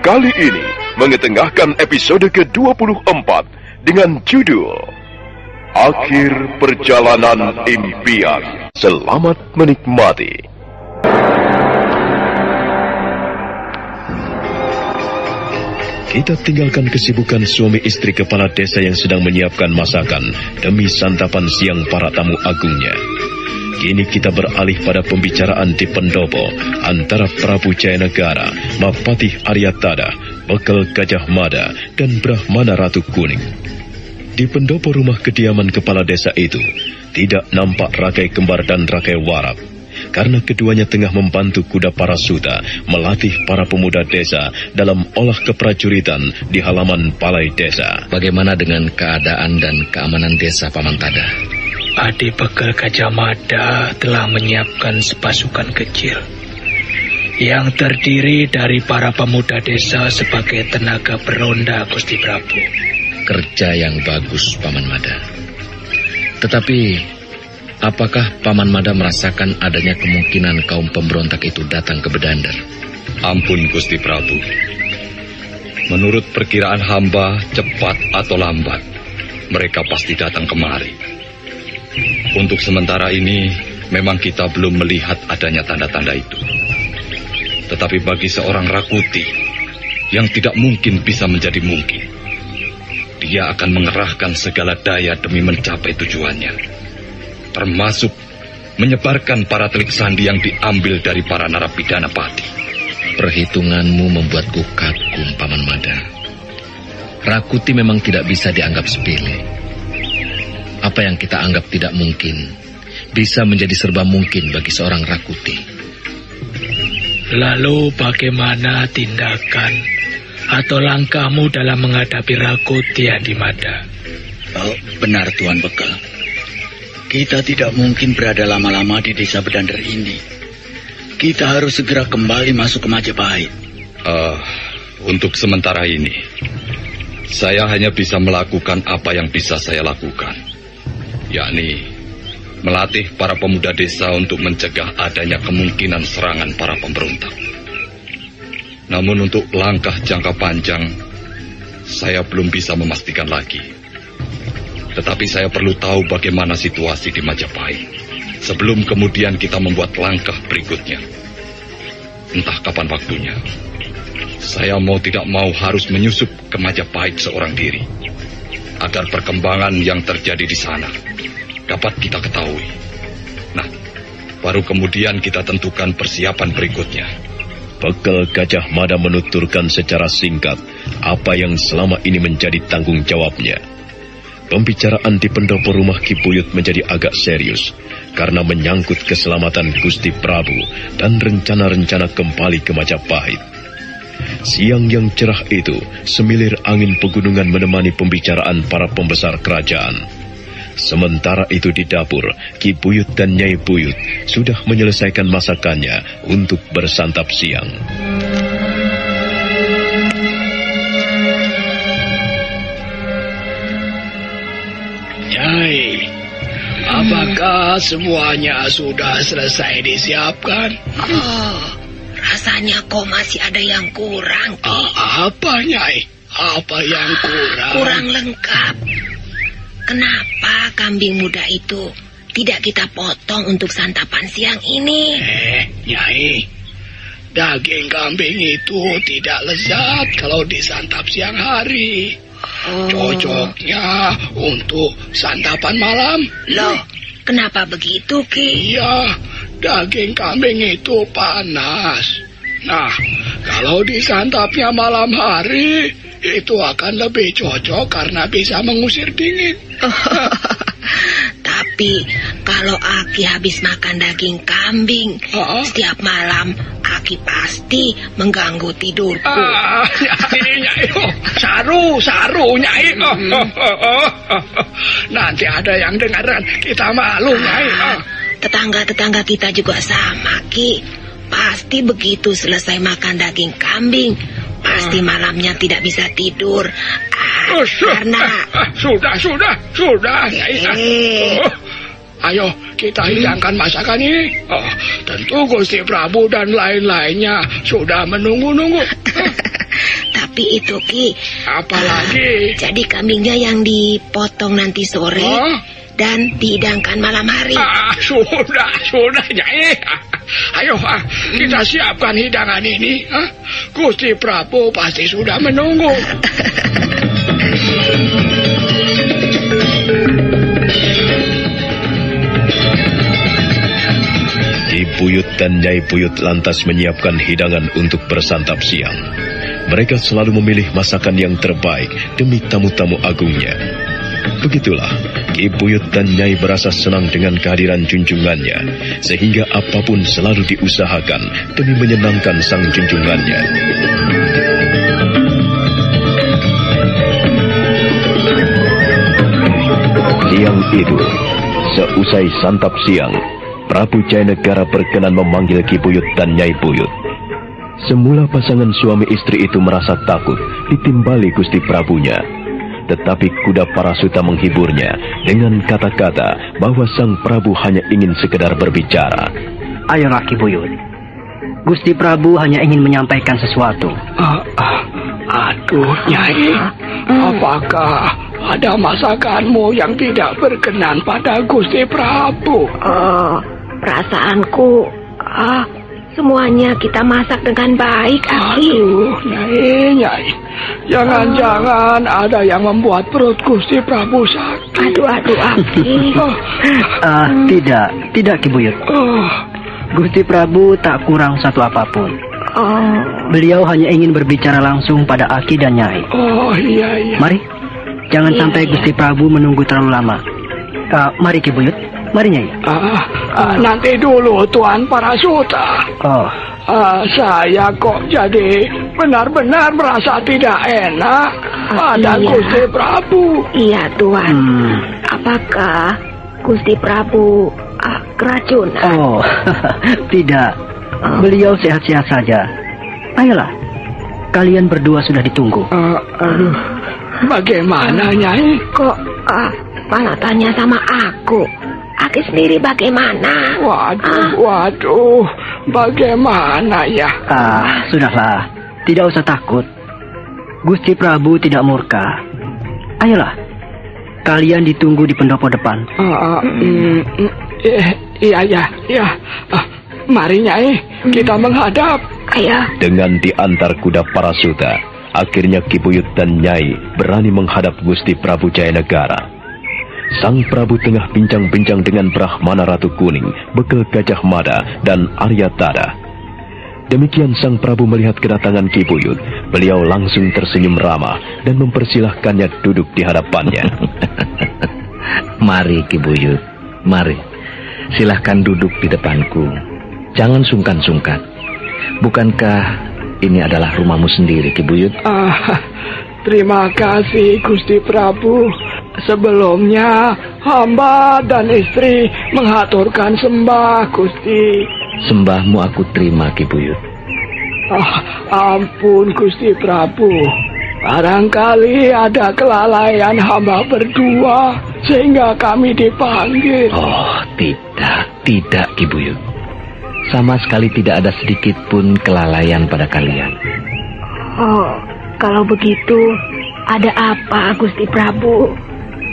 kali ini mengetengahkan episode ke-24 dengan judul Akhir Perjalanan Impian. Selamat menikmati. Kita tinggalkan kesibukan suami istri kepala desa yang sedang menyiapkan masakan demi santapan siang para tamu agungnya. Kini kita beralih pada pembicaraan di pendopo antara Prabu Jayanegara, Mapatih Aryatada, Bekal Gajah Mada, dan Brahmana Ratu Kuning. Di pendopo rumah kediaman kepala desa itu, tidak nampak Rakai Kembar dan Rakai Warak, karena keduanya tengah membantu kuda Parasuta melatih para pemuda desa dalam olah keprajuritan di halaman balai desa. Bagaimana dengan keadaan dan keamanan desa, Paman Tada? Adi Bekal Gajah Mada telah menyiapkan sepasukan kecil yang terdiri dari para pemuda desa sebagai tenaga peronda, Gusti Prabu. Kerja yang bagus, Paman Mada. Tetapi, apakah Paman Mada merasakan adanya kemungkinan kaum pemberontak itu datang ke Bedandar? Ampun, Gusti Prabu. Menurut perkiraan hamba, cepat atau lambat, mereka pasti datang kemari. Untuk sementara ini, memang kita belum melihat adanya tanda-tanda itu. Tetapi bagi seorang Rakuti, yang tidak mungkin bisa menjadi mungkin, dia akan mengerahkan segala daya demi mencapai tujuannya, termasuk menyebarkan para telik sandi yang diambil dari para narapidana pati. Perhitunganmu membuatku kagum, Paman Mada. Rakuti memang tidak bisa dianggap sepele. Apa yang kita anggap tidak mungkin bisa menjadi serba mungkin bagi seorang Rakuti. Lalu bagaimana tindakan atau langkahmu dalam menghadapi Rakuti, Adi Mada? Oh, benar Tuan Bekal. Kita tidak mungkin berada lama-lama di desa Bedandar ini. Kita harus segera kembali masuk ke Majapahit. Untuk sementara ini, saya hanya bisa melakukan apa yang bisa saya lakukan, yakni melatih para pemuda desa untuk mencegah adanya kemungkinan serangan para pemberontak. Namun untuk langkah jangka panjang, saya belum bisa memastikan lagi. Tetapi saya perlu tahu bagaimana situasi di Majapahit sebelum kemudian kita membuat langkah berikutnya. Entah kapan waktunya. Saya mau tidak mau harus menyusup ke Majapahit seorang diri, agar perkembangan yang terjadi di sana dapat kita ketahui. Nah, baru kemudian kita tentukan persiapan berikutnya. Bekal Gajah Mada menuturkan secara singkat apa yang selama ini menjadi tanggung jawabnya. Pembicaraan di pendopo rumah Ki Buyut menjadi agak serius karena menyangkut keselamatan Gusti Prabu dan rencana-rencana kembali ke Majapahit. Siang yang cerah itu, semilir angin pegunungan menemani pembicaraan para pembesar kerajaan. Sementara itu di dapur, Ki Buyut dan Nyai Buyut sudah menyelesaikan masakannya untuk bersantap siang. Nyai, apakah semuanya sudah selesai disiapkan? Rasanya kok masih ada yang kurang, Ki. Apa, Nyai? Apa yang kurang? Kurang lengkap. Kenapa kambing muda itu tidak kita potong untuk santapan siang ini? Nyai, daging kambing itu tidak lezat kalau disantap siang hari. Cocoknya untuk santapan malam. Loh, kenapa begitu, Ki? Iya, daging kambing itu panas. Nah, kalau disantapnya malam hari, itu akan lebih cocok karena bisa mengusir dingin. Tapi kalau Aki habis makan daging kambing setiap malam, Aki pasti mengganggu tidurku. Nyai, saru, Nyai. Nanti ada yang dengaran, kita malu, Nyai. Tetangga-tetangga kita juga sama, Ki. Pasti begitu selesai makan daging kambing, pasti malamnya tidak bisa tidur. Karena... Sudah, Nyai. Ayo, kita hidangkan masakan ini. Tentu Gusti Prabu dan lain-lainnya sudah menunggu-nunggu. rapi itu, Ki. Apalagi? Jadi kambingnya yang dipotong nanti sore dan dihidangkan malam hari. Sudah, Nyai. Ayo, kita siapkan hidangan ini. Gusti Prabu pasti sudah menunggu. Ki Buyut dan Nyai Buyut lantas menyiapkan hidangan untuk bersantap siang. Mereka selalu memilih masakan yang terbaik demi tamu-tamu agungnya. Begitulah, Ki Buyut dan Nyai berasa senang dengan kehadiran junjungannya, sehingga apapun selalu diusahakan demi menyenangkan sang junjungannya. Siang itu, seusai santap siang, Prabu Jayanegara berkenan memanggil Ki Buyut dan Nyai Buyut. Semula pasangan suami istri itu merasa takut ditimbali Gusti Prabunya. Tetapi kuda Parasuta menghiburnya dengan kata-kata bahwa sang Prabu hanya ingin sekedar berbicara. Ayolah Ki Buyut, Gusti Prabu hanya ingin menyampaikan sesuatu. Aduh, Nyai, apakah ada masakanmu yang tidak berkenan pada Gusti Prabu? Perasaanku, semuanya kita masak dengan baik, Aki. Aduh, Nyai, jangan-jangan ada yang membuat perut Gusti Prabu sakit. Aduh, Aki. Tidak Ki Buyut. Gusti Prabu tak kurang satu apapun. Beliau hanya ingin berbicara langsung pada Aki dan Nyai. Iya. Mari, jangan sampai Gusti Prabu menunggu terlalu lama. Mari Ki Buyut, mari Nyai. Nanti dulu Tuan Parasuta. Saya kok jadi benar-benar merasa tidak enak pada Gusti Prabu. Iya, Tuan. Apakah Gusti Prabu keracunan? Tidak. Beliau sehat-sehat saja. Ayolah, kalian berdua sudah ditunggu. Bagaimana, Nyai? Kok malah tanya sama aku? Aki sendiri bagaimana? Waduh, bagaimana ya? Sudahlah, tidak usah takut. Gusti Prabu tidak murka. Ayolah, kalian ditunggu di pendopo depan. Iya. Mari, Nyai, kita menghadap. Ayo. Dengan diantar kuda Parasuta, akhirnya Ki Buyut dan Nyai berani menghadap Gusti Prabu Jayanegara. Sang Prabu tengah bincang-bincang dengan Brahmana Ratu Kuning, Bekel Gajah Mada, dan Arya Tada. Demikian sang Prabu melihat kedatangan Ki Buyut, beliau langsung tersenyum ramah dan mempersilahkannya duduk di hadapannya. Mari Ki Buyut, mari. Silahkan duduk di depanku. Jangan sungkan-sungkan. Bukankah ini adalah rumahmu sendiri, Ki Buyut? Terima kasih, Gusti Prabu. Sebelumnya, hamba dan istri menghaturkan sembah, Gusti. Sembahmu aku terima, Ki Buyut. Ampun, Gusti Prabu. Barangkali ada kelalaian hamba berdua, sehingga kami dipanggil. Tidak, Ki Buyut. Sama sekali tidak ada sedikit pun kelalaian pada kalian. Kalau begitu, ada apa, Gusti Prabu?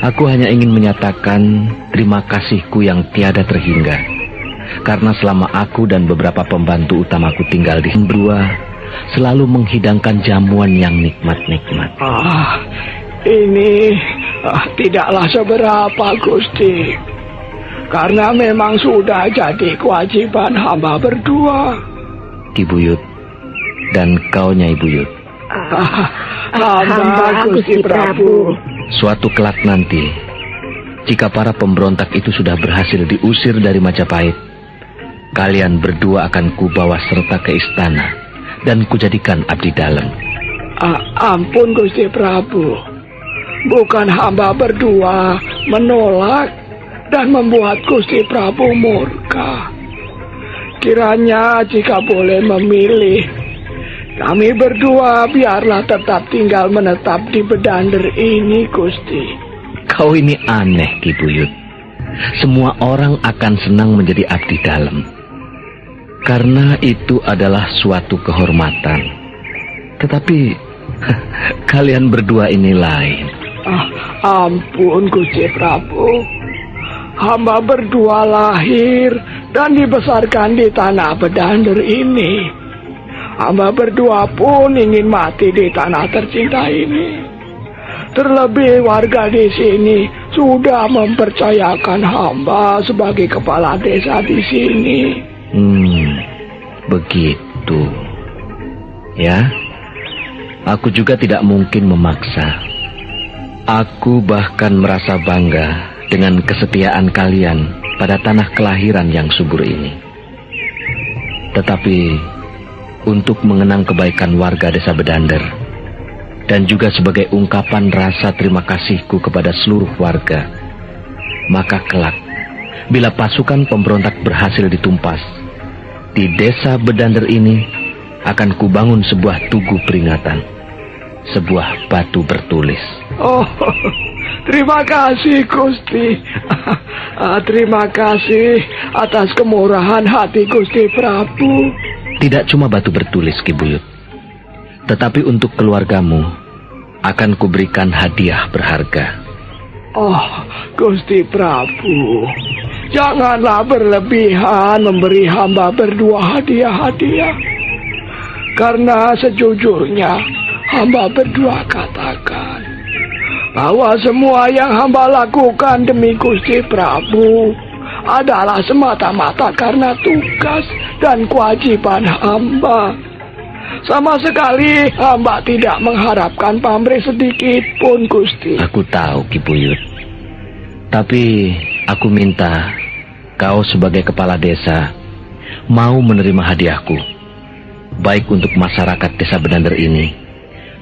Aku hanya ingin menyatakan terima kasihku yang tiada terhingga. Karena selama aku dan beberapa pembantu utamaku tinggal di berdua, selalu menghidangkan jamuan yang nikmat-nikmat. Ini tidaklah seberapa, Gusti. Karena memang sudah jadi kewajiban hamba berdua. Ki Buyut dan kau, Nyai Buyut. Hamba Gusti Prabu. Suatu kelak nanti, jika para pemberontak itu sudah berhasil diusir dari Majapahit, kalian berdua akan kubawa serta ke istana dan kujadikan abdi dalam. Ampun, Gusti Prabu. Bukan hamba berdua menolak dan membuat Gusti Prabu murka. Kiranya jika boleh memilih, kami berdua biarlah tetap tinggal menetap di Bedander ini, Gusti. Kau ini aneh, Ki Buyut. Semua orang akan senang menjadi abdi dalam, karena itu adalah suatu kehormatan. Tetapi Kalian berdua ini lain. Ampun Gusti Prabu. Hamba berdua lahir dan dibesarkan di tanah Bedander ini. Hamba berdua pun ingin mati di tanah tercinta ini. Terlebih warga di sini sudah mempercayakan hamba sebagai kepala desa di sini. Begitu. Ya, aku juga tidak mungkin memaksa. Aku bahkan merasa bangga dengan kesetiaan kalian pada tanah kelahiran yang subur ini. Tetapi untuk mengenang kebaikan warga desa Bedander dan juga sebagai ungkapan rasa terima kasihku kepada seluruh warga, maka kelak bila pasukan pemberontak berhasil ditumpas, di desa Bedander ini akan kubangun sebuah tugu peringatan, sebuah batu bertulis. Oh, terima kasih Gusti. Terima kasih atas kemurahan hati Gusti Prabu. Tidak cuma batu bertulis, Ki Buyut, tetapi untuk keluargamu akan kuberikan hadiah berharga. Oh, Gusti Prabu, janganlah berlebihan memberi hamba berdua hadiah-hadiah. Karena sejujurnya hamba berdua katakan bahwa semua yang hamba lakukan demi Gusti Prabu adalah semata-mata karena tugas dan kewajiban hamba. Sama sekali hamba tidak mengharapkan pamrih sedikit pun, Gusti. Aku tahu, Ki Buyut. Tapi aku minta kau sebagai kepala desa mau menerima hadiahku, baik untuk masyarakat desa Bedander ini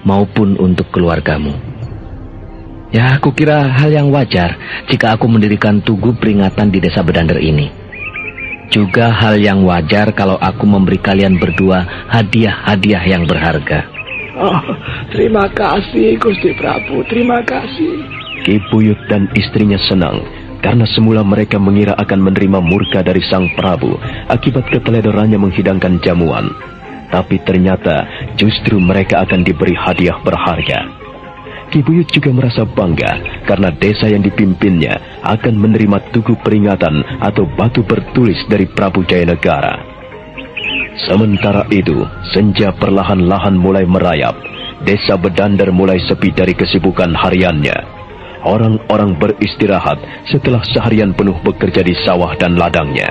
maupun untuk keluargamu. Ya, aku kira hal yang wajar jika aku mendirikan tugu peringatan di desa Bedander ini. Juga hal yang wajar kalau aku memberi kalian berdua hadiah-hadiah yang berharga. Oh, terima kasih Gusti Prabu, terima kasih. Ki Buyut dan istrinya senang karena semula mereka mengira akan menerima murka dari Sang Prabu akibat keteledorannya menghidangkan jamuan. Tapi ternyata justru mereka akan diberi hadiah berharga. Ki Buyut juga merasa bangga karena desa yang dipimpinnya akan menerima tugu peringatan atau batu bertulis dari Prabu Jayanegara. Sementara itu, senja perlahan-lahan mulai merayap. Desa Bedander mulai sepi dari kesibukan hariannya. Orang-orang beristirahat setelah seharian penuh bekerja di sawah dan ladangnya.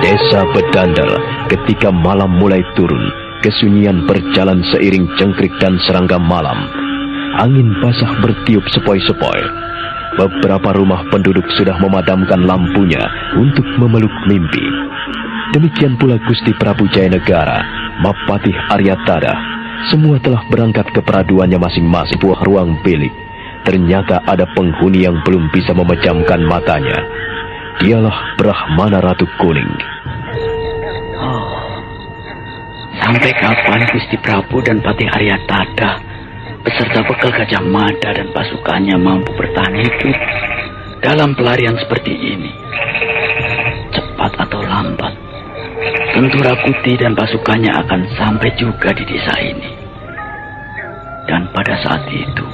Desa Bedander ketika malam mulai turun, kesunyian berjalan seiring cengkrik dan serangga malam. Angin basah bertiup sepoi-sepoi. Beberapa rumah penduduk sudah memadamkan lampunya untuk memeluk mimpi. Demikian pula Gusti Prabu Jayanegara, Mapatih Aryatada, semua telah berangkat ke peraduannya masing-masing. Sebuah ruang bilik, ternyata ada penghuni yang belum bisa memejamkan matanya. Dialah Brahmana Ratu Kuning. Oh, sampai kapan Gusti Prabu dan Patih Aryatada beserta bekal Gajah Mada dan pasukannya mampu bertahan hidup dalam pelarian seperti ini? Cepat atau lambat, tentu Rakuti dan pasukannya akan sampai juga di desa ini. Dan pada saat itu,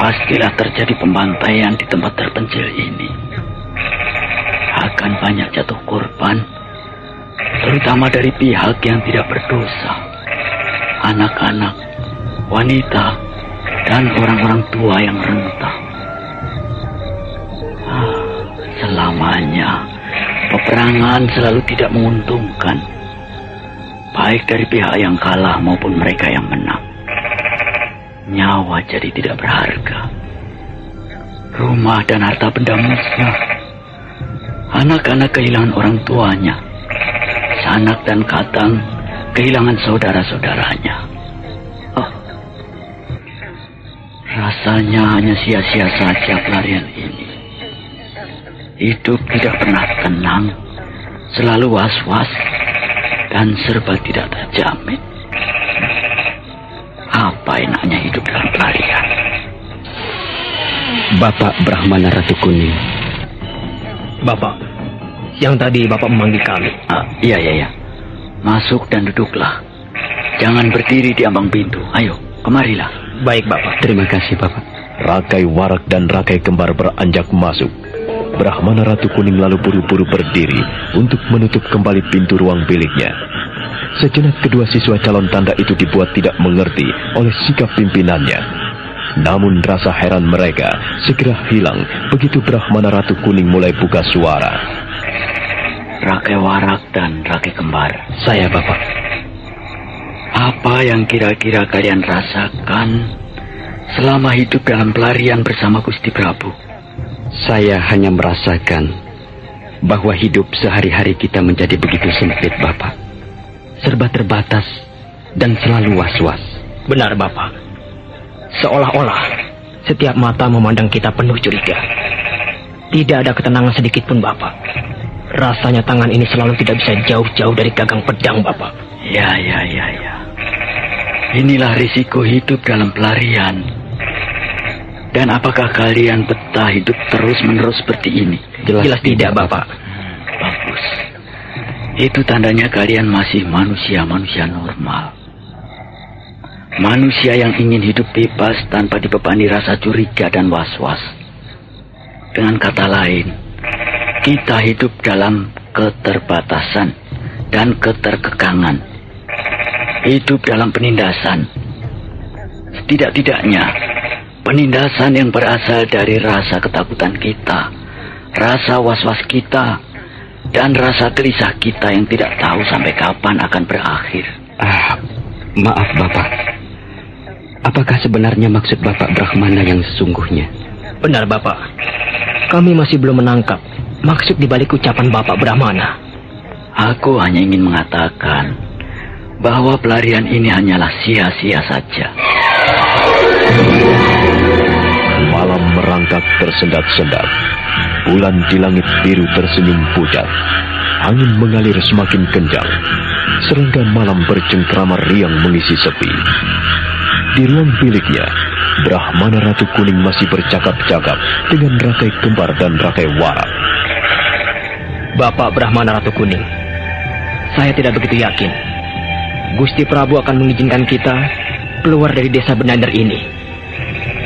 pastilah terjadi pembantaian di tempat terpencil ini. Akan banyak jatuh korban, terutama dari pihak yang tidak berdosa. Anak-anak, wanita, dan orang-orang tua yang rentah. Selamanya, peperangan selalu tidak menguntungkan, baik dari pihak yang kalah maupun mereka yang menang. Nyawa jadi tidak berharga. Rumah dan harta benda musnah. Anak-anak kehilangan orang tuanya. Sanak dan Katang kehilangan saudara-saudaranya. Oh, rasanya hanya sia-sia saja pelarian ini. Hidup tidak pernah tenang, selalu was-was, dan serba tidak terjamin. Apa enaknya hidup dalam pelarian? Bapak Brahmana Ratu Kuning, Bapak, yang tadi Bapak memanggil kami. Iya. Masuk dan duduklah. Jangan berdiri di ambang pintu. Ayo, kemarilah. Baik, Bapak. Terima kasih, Bapak. Rakai Warak dan Rakai Kembar beranjak masuk. Brahmana Ratu Kuning lalu buru-buru berdiri untuk menutup kembali pintu ruang biliknya. Sejenak kedua siswa calon tanda itu dibuat tidak mengerti oleh sikap pimpinannya. Namun rasa heran mereka segera hilang begitu Brahmana Ratu Kuning mulai buka suara. Rakai Warak dan Rakai Kembar. Saya, Bapak. Apa yang kira-kira kalian rasakan selama hidup dalam pelarian bersama Gusti Prabu? Saya hanya merasakan bahwa hidup sehari-hari kita menjadi begitu sempit, Bapak. Serba terbatas dan selalu was-was. Benar, Bapak. Seolah-olah setiap mata memandang kita penuh curiga. Tidak ada ketenangan sedikit pun, Bapak. Rasanya tangan ini selalu tidak bisa jauh-jauh dari gagang pedang, Bapak. Ya. Inilah risiko hidup dalam pelarian. Dan apakah kalian betah hidup terus-menerus seperti ini? Jelas tidak, Bapak. Bagus. Itu tandanya kalian masih manusia normal. Manusia yang ingin hidup bebas tanpa dibebani rasa curiga dan was-was. Dengan kata lain, kita hidup dalam keterbatasan dan keterkekangan. Hidup dalam penindasan. Setidak-tidaknya, penindasan yang berasal dari rasa ketakutan kita, rasa was-was kita, dan rasa gelisah kita yang tidak tahu sampai kapan akan berakhir. Maaf, Bapak. Apakah sebenarnya maksud Bapak Brahmana yang sesungguhnya? Benar, Bapak. Kami masih belum menangkap maksud dibalik ucapan Bapak Brahmana. Aku hanya ingin mengatakan bahwa pelarian ini hanyalah sia-sia saja. Malam merangkak tersendat-sendat. Bulan di langit biru tersenyum pucat. Angin mengalir semakin kencang. Serangga malam bercengkrama riang mengisi sepi. Di ruang biliknya, Brahmana Ratu Kuning masih bercakap-cakap dengan Rakai Kembar dan Rakai Warak. Bapak Brahmana Ratu Kuning, saya tidak begitu yakin Gusti Prabu akan mengizinkan kita keluar dari desa Benander ini.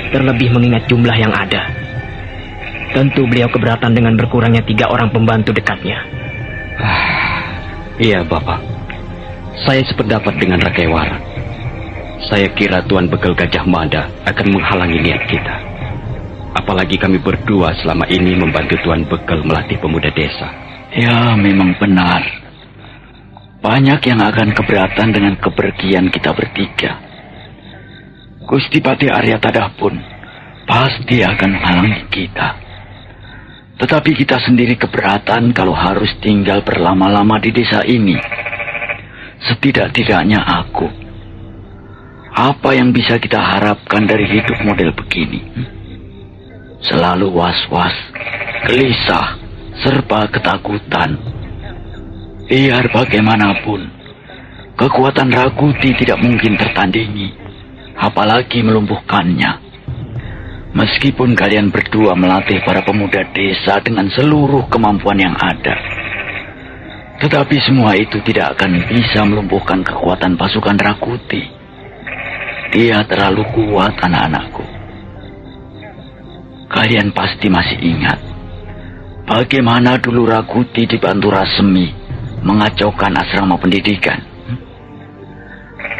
Terlebih mengingat jumlah yang ada. Tentu beliau keberatan dengan berkurangnya 3 orang pembantu dekatnya. Iya, Bapak. Saya sependapat dengan Rakai Warak. Saya kira Tuan Bekel Gajah Mada akan menghalangi niat kita. Apalagi kami berdua selama ini membantu Tuan Bekel melatih pemuda desa. Ya, memang benar. Banyak yang akan keberatan dengan kepergian kita bertiga. Gusti Patih Aryatadah pun pasti akan menghalangi kita. Tetapi kita sendiri keberatan kalau harus tinggal berlama-lama di desa ini. Setidak-tidaknya aku. Apa yang bisa kita harapkan dari hidup model begini? Selalu was-was, gelisah, serba ketakutan. Biar bagaimanapun, kekuatan Rakuti tidak mungkin tertandingi, apalagi melumpuhkannya. Meskipun kalian berdua melatih para pemuda desa dengan seluruh kemampuan yang ada, tetapi semua itu tidak akan bisa melumpuhkan kekuatan pasukan Rakuti. Dia terlalu kuat, anak-anakku. Kalian pasti masih ingat bagaimana dulu Rakuti dibantu Rasemi mengacaukan asrama pendidikan.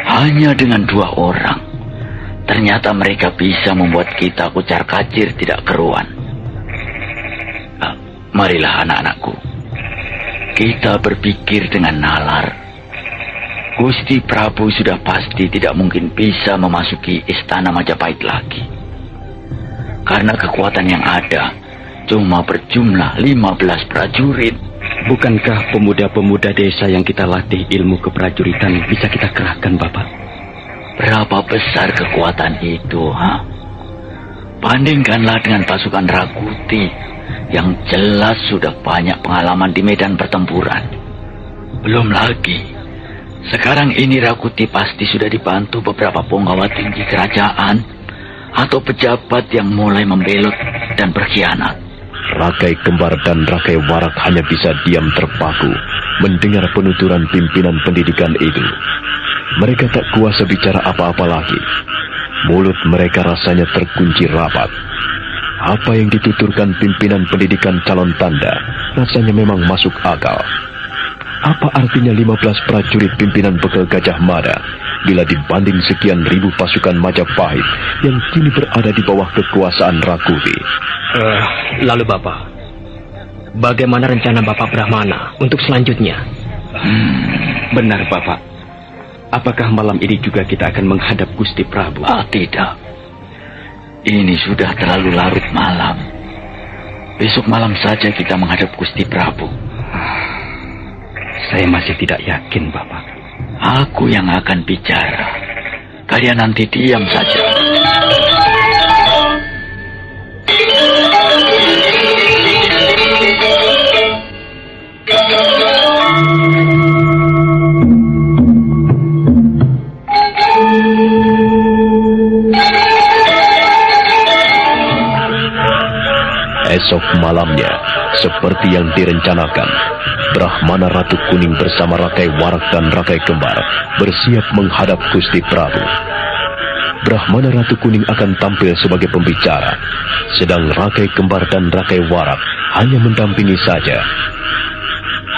Hanya dengan 2 orang, ternyata mereka bisa membuat kita kucar-kacir tidak keruan. Marilah anak-anakku, kita berpikir dengan nalar. Gusti Prabu sudah pasti tidak mungkin bisa memasuki istana Majapahit lagi. Karena kekuatan yang ada cuma berjumlah 15 prajurit. Bukankah pemuda-pemuda desa yang kita latih ilmu keprajuritan bisa kita kerahkan, Bapak? Berapa besar kekuatan itu, ha? Bandingkanlah dengan pasukan Rakuti yang jelas sudah banyak pengalaman di medan pertempuran. Belum lagi, sekarang ini Rakuti pasti sudah dibantu beberapa punggawa tinggi kerajaan atau pejabat yang mulai membelot dan berkhianat. Rakai Kembar dan Rakai Warak hanya bisa diam terpaku mendengar penuturan pimpinan pendidikan itu. Mereka tak kuasa bicara apa-apa lagi. Mulut mereka rasanya terkunci rapat. Apa yang dituturkan pimpinan pendidikan calon tanda rasanya memang masuk akal. Apa artinya 15 prajurit pimpinan bekal Gajah Mada bila dibanding sekian ribu pasukan Majapahit yang kini berada di bawah kekuasaan Rakuti? Lalu Bapak, bagaimana rencana Bapak Brahmana untuk selanjutnya? Benar Bapak. Apakah malam ini juga kita akan menghadap Gusti Prabu? Tidak. Ini sudah terlalu larut malam. Besok malam saja kita menghadap Gusti Prabu. Saya masih tidak yakin, Bapak. Aku yang akan bicara. Kalian nanti diam saja. Esok malamnya, seperti yang direncanakan, Brahmana Ratu Kuning bersama Rakai Warak dan Rakai Kembar bersiap menghadap Gusti Prabu. Brahmana Ratu Kuning akan tampil sebagai pembicara, sedang Rakai Kembar dan Rakai Warak hanya mendampingi saja.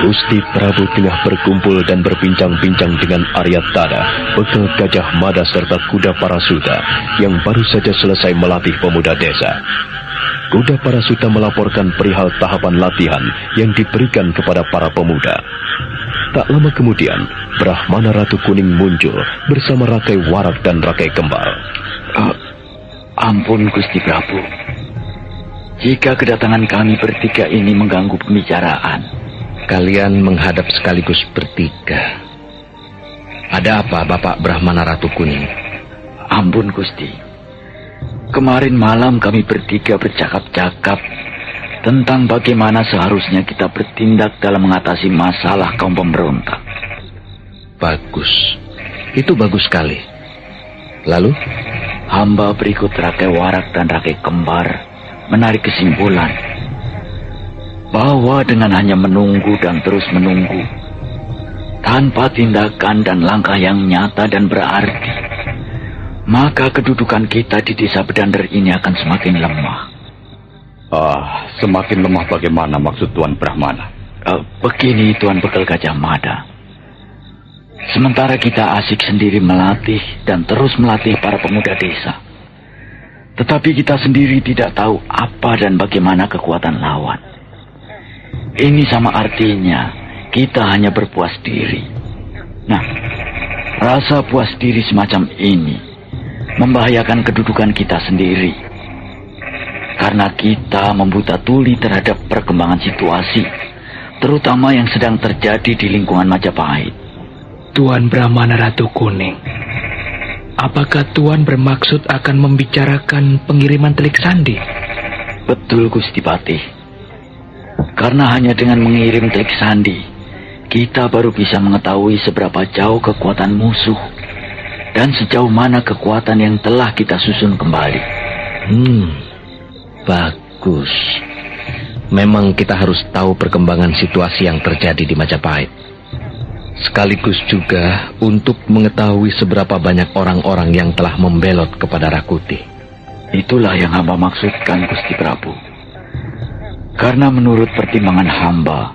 Gusti Prabu tengah berkumpul dan berbincang-bincang dengan Aryatada, bekal Gajah Mada serta kuda Parasuta yang baru saja selesai melatih pemuda desa. Kuda Parasuta melaporkan perihal tahapan latihan yang diberikan kepada para pemuda. Tak lama kemudian, Brahmana Ratu Kuning muncul bersama Rakai Warak dan Rakai Kembar. Ampun Gusti Prabu, jika kedatangan kami bertiga ini mengganggu pembicaraan. Kalian menghadap sekaligus bertiga. Ada apa Bapak Brahmana Ratu Kuning? Ampun Gusti. Kemarin malam kami bertiga bercakap-cakap tentang bagaimana seharusnya kita bertindak dalam mengatasi masalah kaum pemberontak. Bagus. Itu bagus sekali. Lalu? Hamba berikut Rakai Warak dan Rakai Kembar menarik kesimpulan bahwa dengan hanya menunggu dan terus menunggu, tanpa tindakan dan langkah yang nyata dan berarti, maka kedudukan kita di desa Bedander ini akan semakin lemah. Semakin lemah bagaimana maksud Tuan Brahmana? Begini Tuan Bekal Gajah Mada. Sementara kita asik sendiri melatih dan terus melatih para pemuda desa, tetapi kita sendiri tidak tahu apa dan bagaimana kekuatan lawan. Ini sama artinya kita hanya berpuas diri. Nah, rasa puas diri semacam ini membahayakan kedudukan kita sendiri, karena kita membuta tuli terhadap perkembangan situasi, terutama yang sedang terjadi di lingkungan Majapahit. Tuan Brahmana Ratu Kuning, apakah Tuan bermaksud akan membicarakan pengiriman telik sandi? Betul Gusti Patih. Karena hanya dengan mengirim telik sandi, kita baru bisa mengetahui seberapa jauh kekuatan musuh dan sejauh mana kekuatan yang telah kita susun kembali. Bagus. Memang kita harus tahu perkembangan situasi yang terjadi di Majapahit. Sekaligus juga untuk mengetahui seberapa banyak orang-orang yang telah membelot kepada Rakuti. Itulah yang hamba maksudkan Gusti Prabu. Karena menurut pertimbangan hamba,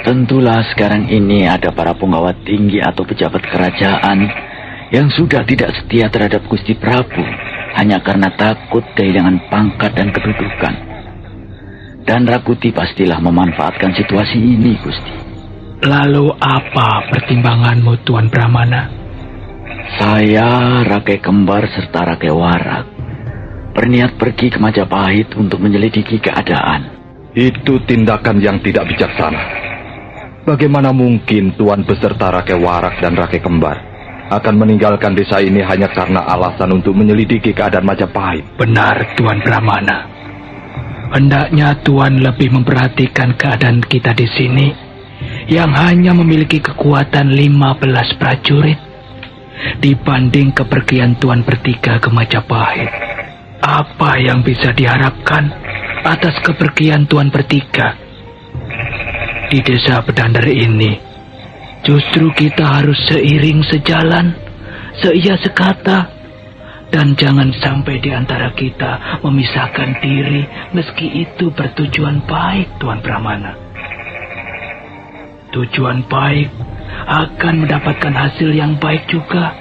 tentulah sekarang ini ada para penggawa tinggi atau pejabat kerajaan yang sudah tidak setia terhadap Gusti Prabu hanya karena takut kehilangan pangkat dan kedudukan. Dan Rakuti pastilah memanfaatkan situasi ini, Gusti. Lalu apa pertimbanganmu, Tuan Brahmana? Saya, Rakai Kembar serta Rakai Warak berniat pergi ke Majapahit untuk menyelidiki keadaan. Itu tindakan yang tidak bijaksana. Bagaimana mungkin Tuan beserta Rakai Warak dan Rakai Kembar akan meninggalkan desa ini hanya karena alasan untuk menyelidiki keadaan Majapahit? Benar, Tuan Brahmana. Hendaknya Tuan lebih memperhatikan keadaan kita di sini yang hanya memiliki kekuatan 15 prajurit dibanding kepergian Tuan bertiga ke Majapahit. Apa yang bisa diharapkan atas kepergian Tuan bertiga. Di desa Bedandar ini, justru kita harus seiring sejalan, seia sekata, dan jangan sampai di antara kita memisahkan diri meski itu bertujuan baik, Tuan Brahmana. Tujuan baik akan mendapatkan hasil yang baik juga,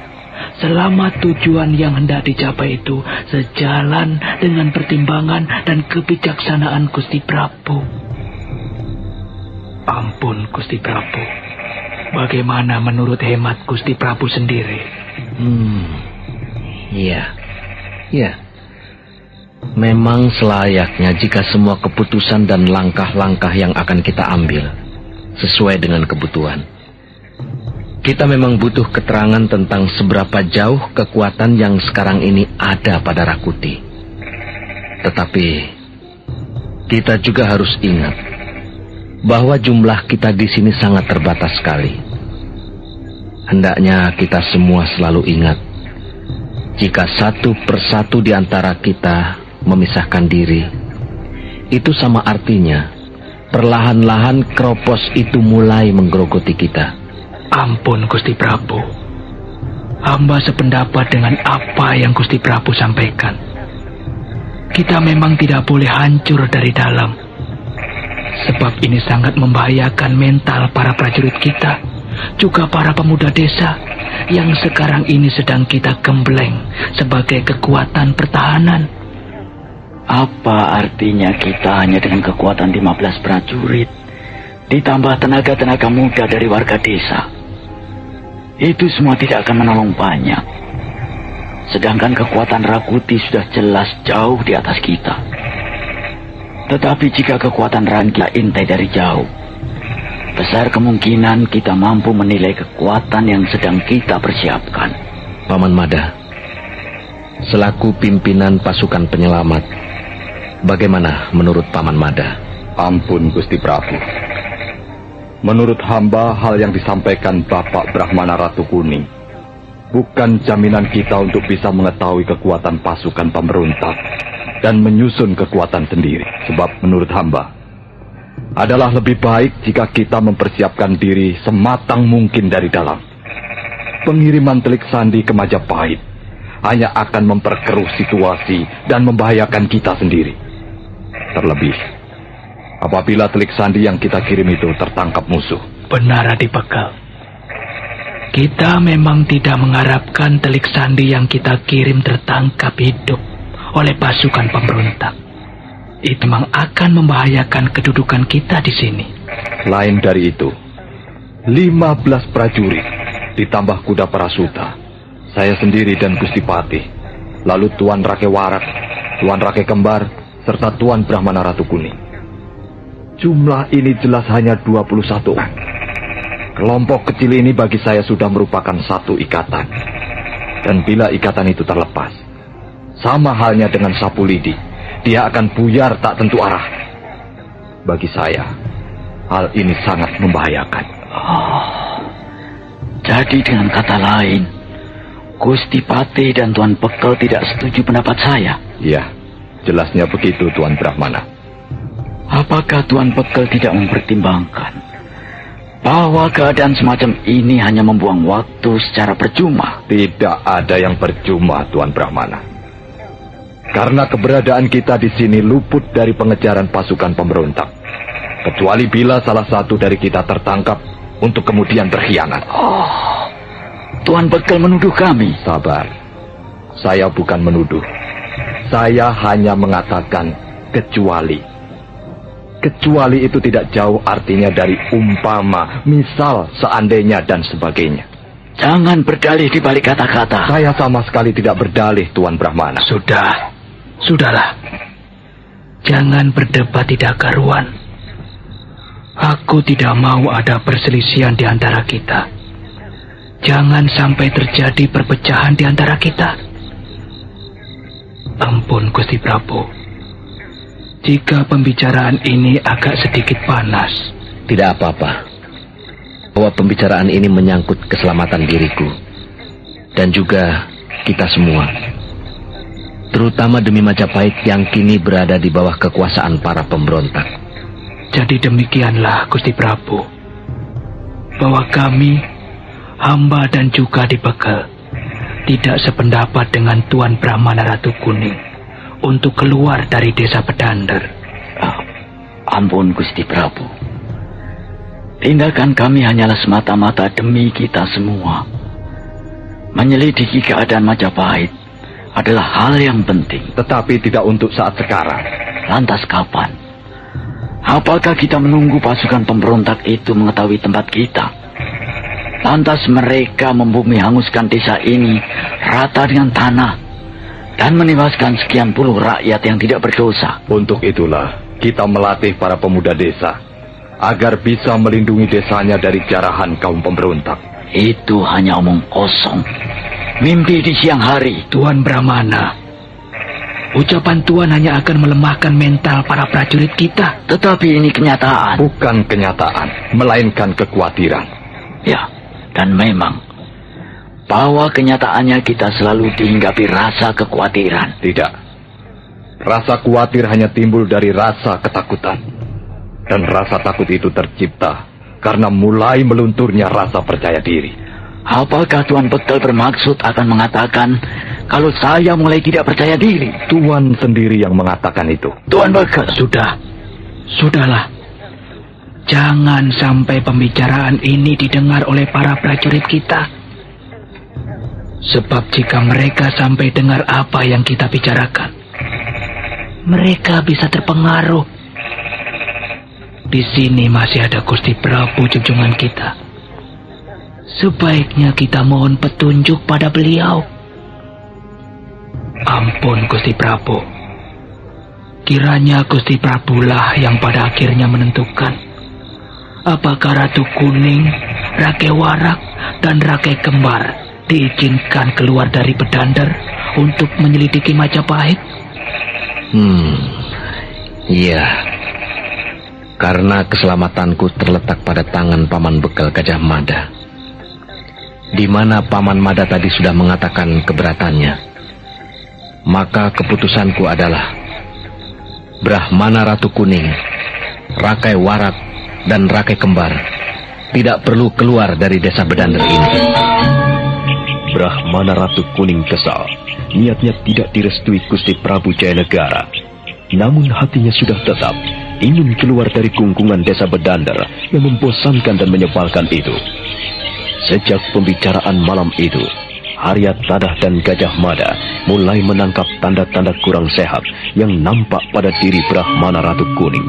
selama tujuan yang hendak dicapai itu sejalan dengan pertimbangan dan kebijaksanaan Gusti Prabu. Ampun, Gusti Prabu. Bagaimana menurut hemat Gusti Prabu sendiri? Iya. Memang selayaknya jika semua keputusan dan langkah-langkah yang akan kita ambil sesuai dengan kebutuhan. Kita memang butuh keterangan tentang seberapa jauh kekuatan yang sekarang ini ada pada Rakuti. Tetapi kita juga harus ingat bahwa jumlah kita di sini sangat terbatas sekali. Hendaknya kita semua selalu ingat, jika satu persatu di antara kita memisahkan diri, itu sama artinya perlahan-lahan Kropos itu mulai menggerogoti kita. Ampun, Gusti Prabu. Hamba sependapat dengan apa yang Gusti Prabu sampaikan. Kita memang tidak boleh hancur dari dalam, sebab ini sangat membahayakan mental para prajurit kita, juga para pemuda desa yang sekarang ini sedang kita gembleng sebagai kekuatan pertahanan. Apa artinya kita hanya dengan kekuatan 15 prajurit, ditambah tenaga-tenaga muda dari warga desa? Itu semua tidak akan menolong banyak. Sedangkan kekuatan Rakuti sudah jelas jauh di atas kita. Tetapi jika kekuatan Rangga intai dari jauh, besar kemungkinan kita mampu menilai kekuatan yang sedang kita persiapkan. Paman Mada, selaku pimpinan pasukan penyelamat, bagaimana menurut Paman Mada? Ampun, Gusti Prabu. Menurut hamba, hal yang disampaikan Bapak Brahmana Ratu Kuning bukan jaminan kita untuk bisa mengetahui kekuatan pasukan pemberontak dan menyusun kekuatan sendiri. Sebab menurut hamba, adalah lebih baik jika kita mempersiapkan diri sematang mungkin dari dalam. Pengiriman telik sandi ke Majapahit hanya akan memperkeruh situasi dan membahayakan kita sendiri. Terlebih, apabila telik sandi yang kita kirim itu tertangkap musuh. Benar, Adipakal. Kita memang tidak mengharapkan telik sandi yang kita kirim tertangkap hidup oleh pasukan pemberontak. Itu memang akan membahayakan kedudukan kita di sini. Lain dari itu, 15 prajurit ditambah kuda parasuta, saya sendiri dan Gusti Patih, lalu Tuan Rakewarat, Tuan Rake Kembar, serta Tuan Brahmana Ratu Kuning. Jumlah ini jelas hanya 21 orang. Kelompok kecil ini bagi saya sudah merupakan satu ikatan. Dan bila ikatan itu terlepas, sama halnya dengan sapu lidi, dia akan buyar tak tentu arah. Bagi saya, hal ini sangat membahayakan. Jadi dengan kata lain, Gusti Patih dan Tuan Pekel tidak setuju pendapat saya? Ya, jelasnya begitu, Tuan Brahmana. Apakah Tuan Pekel tidak mempertimbangkan bahwa keadaan semacam ini hanya membuang waktu secara percuma? Tidak ada yang percuma, Tuan Brahmana. Karena keberadaan kita di sini luput dari pengejaran pasukan pemberontak. Kecuali bila salah satu dari kita tertangkap untuk kemudian berkhianat. Tuan Pekel menuduh kami. Sabar. Saya bukan menuduh. Saya hanya mengatakan kecuali. Kecuali itu tidak jauh artinya dari umpama, misal, seandainya, dan sebagainya. Jangan berdalih di balik kata-kata. Saya sama sekali tidak berdalih, Tuan Brahmana. Sudahlah. Jangan berdebat tidak karuan. Aku tidak mau ada perselisihan di antara kita. Jangan sampai terjadi perpecahan di antara kita. Ampun, Gusti Prabu. Jika pembicaraan ini agak sedikit panas. Tidak apa-apa. Bahwa pembicaraan ini menyangkut keselamatan diriku. Dan juga kita semua. terutama demi Majapahit yang kini berada di bawah kekuasaan para pemberontak. Jadi demikianlah Gusti Prabu, bahwa kami, hamba dan juga Dibekel, tidak sependapat dengan Tuan Brahmana Ratu Kuning untuk keluar dari desa Bedander. Ampun Gusti Prabu, tindakan kami hanyalah semata-mata demi kita semua. Menyelidiki keadaan Majapahit adalah hal yang penting. Tetapi tidak untuk saat sekarang. Lantas kapan? Apakah kita menunggu pasukan pemberontak itu mengetahui tempat kita? Lantas mereka membumi hanguskan desa ini rata dengan tanah dan menewaskan sekian puluh rakyat yang tidak berdosa. Untuk itulah kita melatih para pemuda desa agar bisa melindungi desanya dari jarahan kaum pemberontak. Itu hanya omong kosong, mimpi di siang hari. Tuan Brahmana, ucapan Tuan hanya akan melemahkan mental para prajurit kita. Tetapi ini kenyataan. Bukan kenyataan, melainkan kekhawatiran. Ya, dan memang bahwa kenyataannya kita selalu dihinggapi rasa kekhawatiran. Tidak, rasa khawatir hanya timbul dari rasa ketakutan. Dan rasa takut itu tercipta karena mulai melunturnya rasa percaya diri. Apakah Tuan Bekel bermaksud akan mengatakan kalau saya mulai tidak percaya diri? Tuan sendiri yang mengatakan itu. Tuan Bekel. Sudahlah. Jangan sampai pembicaraan ini didengar oleh para prajurit kita. Sebab jika mereka sampai dengar apa yang kita bicarakan, mereka bisa terpengaruh. Di sini masih ada Gusti Prabu junjungan kita. Sebaiknya kita mohon petunjuk pada beliau. Ampun Gusti Prabu. Kiranya Gusti Prabulah yang pada akhirnya menentukan apakah Ratu Kuning, Rake Warak, dan Rake Kembar diizinkan keluar dari Bedander untuk menyelidiki Majapahit. Iya. Karena keselamatanku terletak pada tangan Paman Bekel Gajah Mada, di mana Paman Mada tadi sudah mengatakan keberatannya, maka keputusanku adalah Brahmana Ratu Kuning, Rakai Warak, dan Rakai Kembar tidak perlu keluar dari desa Bedander ini. Brahmana Ratu Kuning kesal. Niatnya tidak direstui Gusti Prabu Jayanegara. Namun hatinya sudah tetap ingin keluar dari kungkungan desa Bedander yang membosankan dan menyebalkan itu. Sejak pembicaraan malam itu, Aryatada dan Gajah Mada mulai menangkap tanda-tanda kurang sehat yang nampak pada diri Brahmana Ratu Kuning.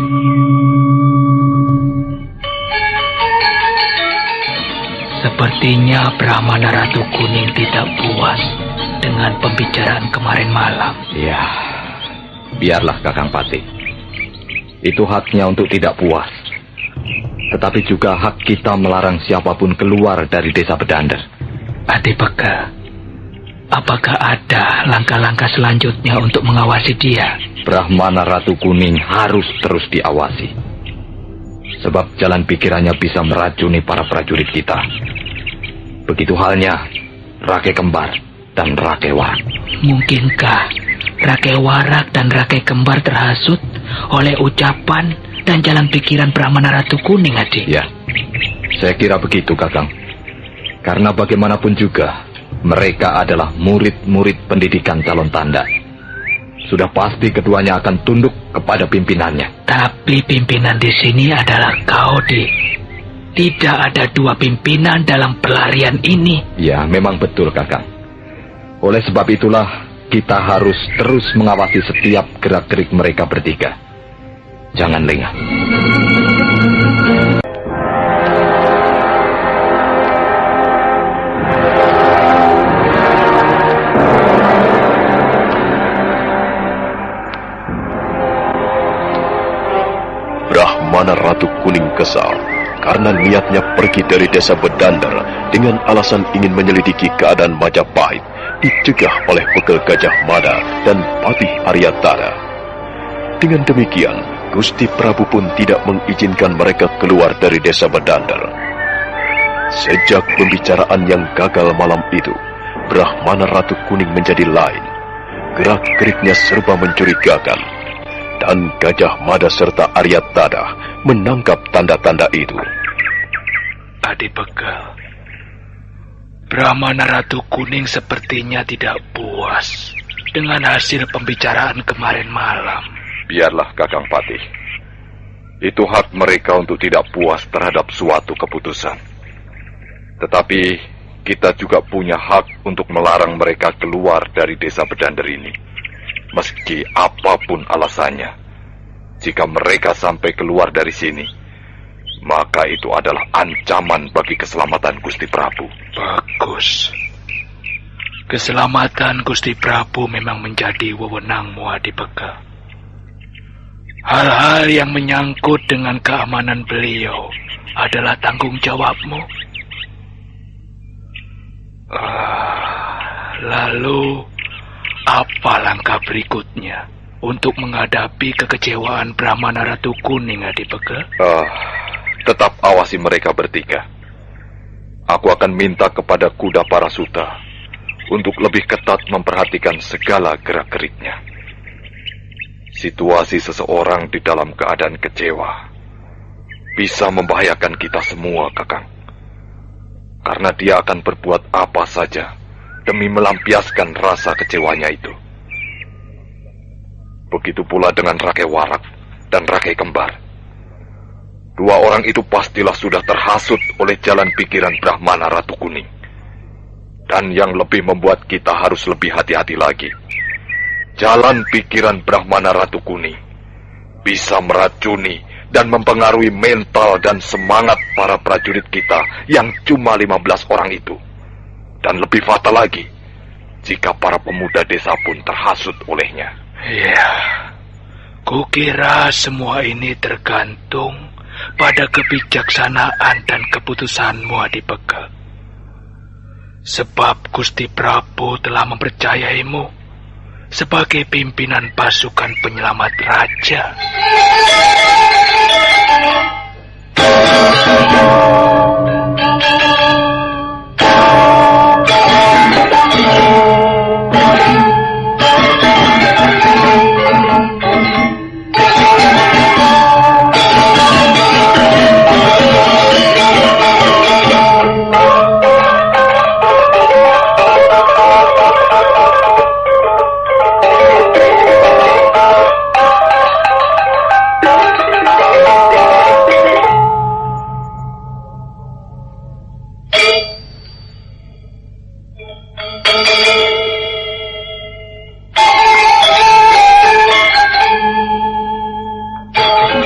Sepertinya Brahmana Ratu Kuning tidak puas dengan pembicaraan kemarin malam. Ya, biarlah Kakang Patih. Itu haknya untuk tidak puas. Tetapi juga hak kita melarang siapapun keluar dari desa Bedander. Adipeka, apakah ada langkah-langkah selanjutnya untuk mengawasi dia? Brahmana Ratu Kuning harus terus diawasi. Sebab jalan pikirannya bisa meracuni para prajurit kita. Begitu halnya Rake Kembar dan Rake Warak. Mungkinkah Rake Warak dan Rake Kembar terhasut oleh ucapan dan jalan pikiran Brahmana Ratu Kuning, Adik? Ya, saya kira begitu, Kakang. Karena bagaimanapun juga, mereka adalah murid-murid pendidikan calon tanda. Sudah pasti keduanya akan tunduk kepada pimpinannya. Tapi pimpinan di sini adalah kau, Dik. Tidak ada dua pimpinan dalam pelarian ini. Ya, memang betul, Kakang. Oleh sebab itulah, kita harus terus mengawasi setiap gerak-gerik mereka bertiga. Jangan lengah. Brahmana Ratu Kuning kesal karena niatnya pergi dari desa Bedander dengan alasan ingin menyelidiki keadaan Majapahit, dicegah oleh Bekel Gajah Mada dan Patih Aryatara. Dengan demikian, Gusti Prabu pun tidak mengizinkan mereka keluar dari desa Bedander. Sejak pembicaraan yang gagal malam itu, Brahmana Ratu Kuning menjadi lain. Gerak-geriknya serba mencurigakan, dan Gajah Mada serta Aryatara menangkap tanda-tanda itu. Adipeka, Brahmana Ratu Kuning sepertinya tidak puas dengan hasil pembicaraan kemarin malam. Biarlah Kakang Patih. Itu hak mereka untuk tidak puas terhadap suatu keputusan. Tetapi kita juga punya hak untuk melarang mereka keluar dari desa Bedander ini. Meski apapun alasannya. Jika mereka sampai keluar dari sini, maka itu adalah ancaman bagi keselamatan Gusti Prabu. Bagus. Keselamatan Gusti Prabu memang menjadi wewenangmu, Adipeka. Hal-hal yang menyangkut dengan keamanan beliau adalah tanggung jawabmu. Lalu, apa langkah berikutnya untuk menghadapi kekecewaan Brahmana Ratu Kuning, Adipeka? Tetap awasi mereka bertiga. Aku akan minta kepada Kuda Parasuta untuk lebih ketat memperhatikan segala gerak-geriknya. Situasi seseorang di dalam keadaan kecewa bisa membahayakan kita semua, Kakang. Karena dia akan berbuat apa saja demi melampiaskan rasa kecewanya itu. Begitu pula dengan Rakai Warak dan Rakai Kembar. Dua orang itu pastilah sudah terhasut oleh jalan pikiran Brahmana Ratu Kuning. Dan yang lebih membuat kita harus lebih hati-hati lagi, jalan pikiran Brahmana Ratu Kuning bisa meracuni dan mempengaruhi mental dan semangat para prajurit kita yang cuma 15 orang itu. Dan lebih fatal lagi, jika para pemuda desa pun terhasut olehnya. Ya, kukira semua ini tergantung pada kebijaksanaan dan keputusanmu, Adipeka. Sebab Gusti Prabu telah mempercayaimu sebagai pimpinan pasukan penyelamat raja.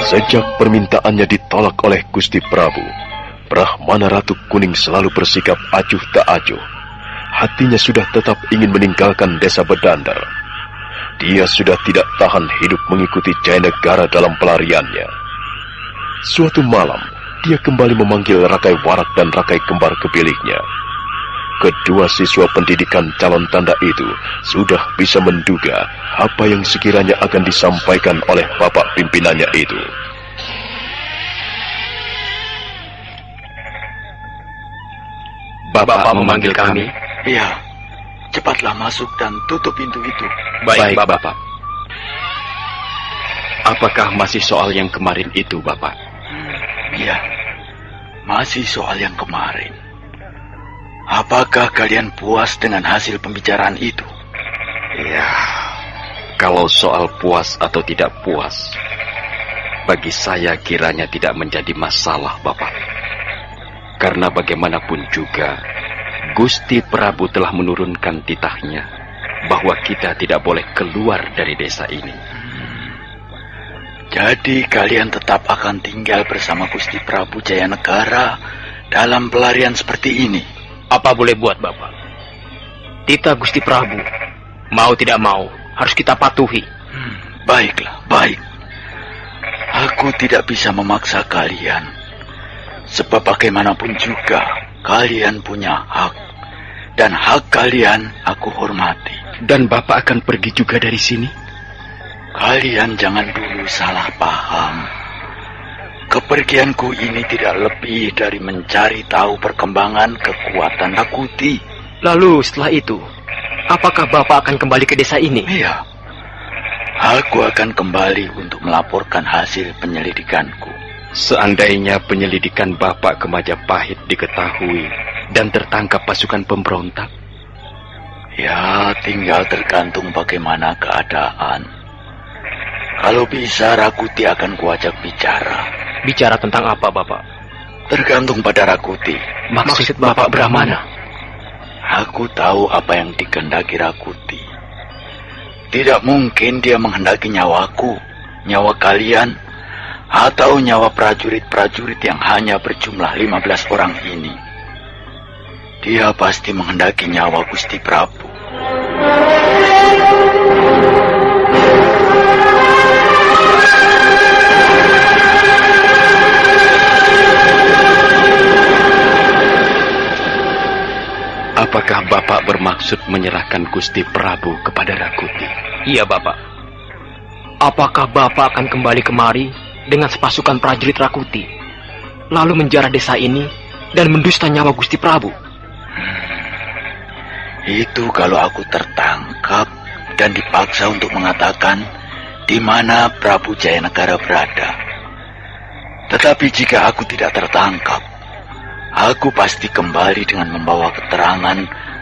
Sejak permintaannya ditolak oleh Gusti Prabu, Brahmana Ratu Kuning selalu bersikap acuh tak acuh. Hatinya sudah tetap ingin meninggalkan desa Bedander. Dia sudah tidak tahan hidup mengikuti Jayanegara dalam pelariannya. Suatu malam, dia kembali memanggil Rakai Warak dan Rakai Kembar ke biliknya. Kedua siswa pendidikan calon tanda itu sudah bisa menduga apa yang sekiranya akan disampaikan oleh bapak pimpinannya itu. Bapak memanggil kami? Iya, cepatlah masuk dan tutup pintu itu. Baik, Bapak. Apakah masih soal yang kemarin itu, Bapak? Iya, masih soal yang kemarin. Apakah kalian puas dengan hasil pembicaraan itu? Ya, kalau soal puas atau tidak puas, bagi saya kiranya tidak menjadi masalah, Bapak. Karena bagaimanapun juga, Gusti Prabu telah menurunkan titahnya bahwa kita tidak boleh keluar dari desa ini. Jadi kalian tetap akan tinggal bersama Gusti Prabu Jayanegara dalam pelarian seperti ini? Apa boleh buat, Bapak? Titah Gusti Prabu, mau tidak mau, harus kita patuhi. Baiklah, baik. Aku tidak bisa memaksa kalian. Sebab bagaimanapun juga, kalian punya hak. Dan hak kalian aku hormati. Dan Bapak akan pergi juga dari sini? Kalian jangan dulu salah paham. Kepergianku ini tidak lebih dari mencari tahu perkembangan kekuatan Rakuti. Lalu setelah itu, Apakah Bapak akan kembali ke desa ini? Iya. Aku akan kembali untuk melaporkan hasil penyelidikanku. Seandainya penyelidikan Bapak ke Majapahit diketahui dan tertangkap pasukan pemberontak, ya tinggal tergantung bagaimana keadaan. Kalau bisa Rakuti akan kuajak bicara. Bicara tentang apa, Bapak? Tergantung pada Rakuti. Maksud Bapak Brahmana? Aku tahu apa yang dikehendaki Rakuti. Tidak mungkin dia menghendaki nyawaku, nyawa kalian, atau nyawa prajurit-prajurit yang hanya berjumlah 15 orang ini. Dia pasti menghendaki nyawa Gusti Prabu. apakah Bapak bermaksud menyerahkan Gusti Prabu kepada Rakuti? Iya, Bapak. Apakah Bapak akan kembali kemari dengan sepasukan prajurit Rakuti, lalu menjarah desa ini dan mendusta nyawa Gusti Prabu? Itu kalau aku tertangkap dan dipaksa untuk mengatakan di mana Prabu Jayanegara berada. Tetapi jika aku tidak tertangkap, aku pasti kembali dengan membawa keterangan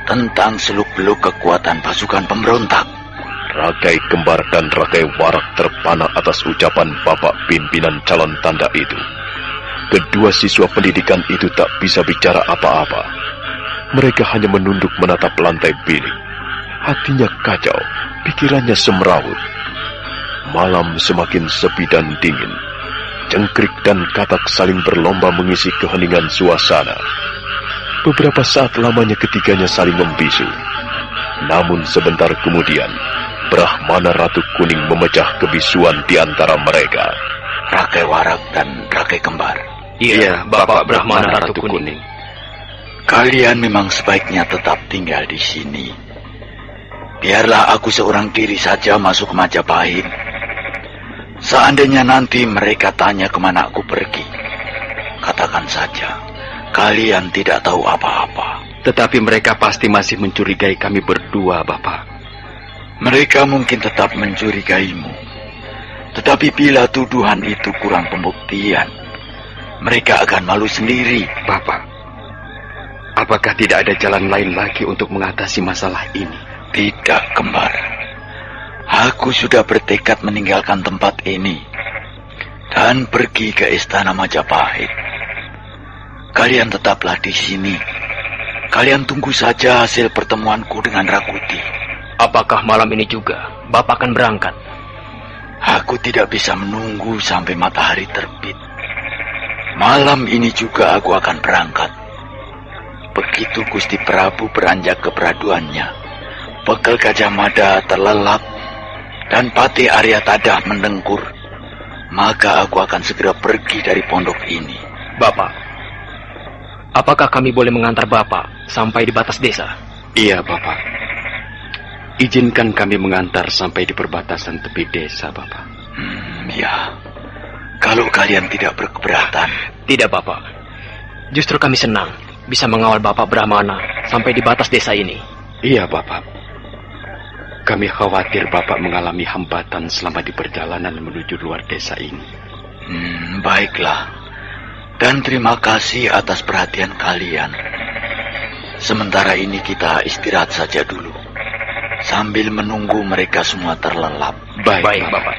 tentang seluk-beluk kekuatan pasukan pemberontak. Rakai Kembar dan Rakai Warak terpana atas ucapan Bapak pimpinan calon tanda itu. Kedua siswa pendidikan itu tak bisa bicara apa-apa. Mereka hanya menunduk menatap lantai bilik. Hatinya kacau, pikirannya semrawut. Malam semakin sepi dan dingin. Cengkrik dan katak saling berlomba mengisi keheningan suasana. Beberapa saat lamanya ketiganya saling membisu. Namun sebentar kemudian, Brahmana Ratu Kuning memecah kebisuan di antara mereka. Rakai Warak dan Rakai Kembar. Iya, Bapak Brahmana Ratu Kuning. Kalian memang sebaiknya tetap tinggal di sini. Biarlah aku seorang diri saja masuk ke Majapahit. Seandainya nanti mereka tanya kemana aku pergi, katakan saja, kalian tidak tahu apa-apa. Tetapi mereka pasti masih mencurigai kami berdua, Bapak. Mereka mungkin tetap mencurigaimu. Tetapi bila tuduhan itu kurang pembuktian, mereka akan malu sendiri. Bapak, apakah tidak ada jalan lain lagi untuk mengatasi masalah ini? Tidak, Kembar. Aku sudah bertekad meninggalkan tempat ini dan pergi ke istana Majapahit. Kalian tetaplah di sini. Kalian tunggu saja hasil pertemuanku dengan Rakuti. Apakah malam ini juga Bapak akan berangkat? Aku tidak bisa menunggu sampai matahari terbit. Malam ini juga aku akan berangkat. Begitu Gusti Prabu beranjak ke peraduannya, bekal Gajah Mada terlelap dan Patih Aryatadah mendengkur, maka aku akan segera pergi dari pondok ini. Bapak, apakah kami boleh mengantar Bapak sampai di batas desa? Iya, Bapak. Izinkan kami mengantar sampai di perbatasan tepi desa, Bapak. Ya, kalau kalian tidak berkeberatan. Tidak, Bapak. Justru kami senang bisa mengawal Bapak Brahmana sampai di batas desa ini. Iya, Bapak. Kami khawatir Bapak mengalami hambatan selama di perjalanan menuju luar desa ini. Baiklah. Dan terima kasih atas perhatian kalian. Sementara ini kita istirahat saja dulu, sambil menunggu mereka semua terlelap. Baik, Bapak.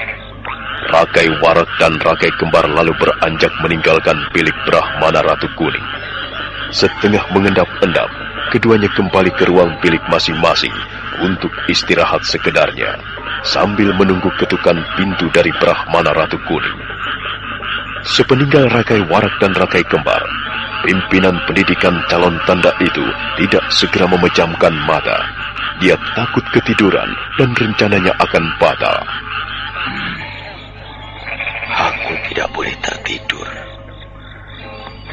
Rakai Warak dan Rakai Kembar lalu beranjak meninggalkan bilik Brahmana Ratu Kuning. Setengah mengendap-endap, keduanya kembali ke ruang bilik masing-masing untuk istirahat sekedarnya, sambil menunggu ketukan pintu dari Brahmana Ratu Kuning. Sepeninggal Rakai Warak dan Rakai Kembar, pimpinan pendidikan calon tanda itu tidak segera memejamkan mata. Dia takut ketiduran dan rencananya akan batal. Aku tidak boleh tertidur.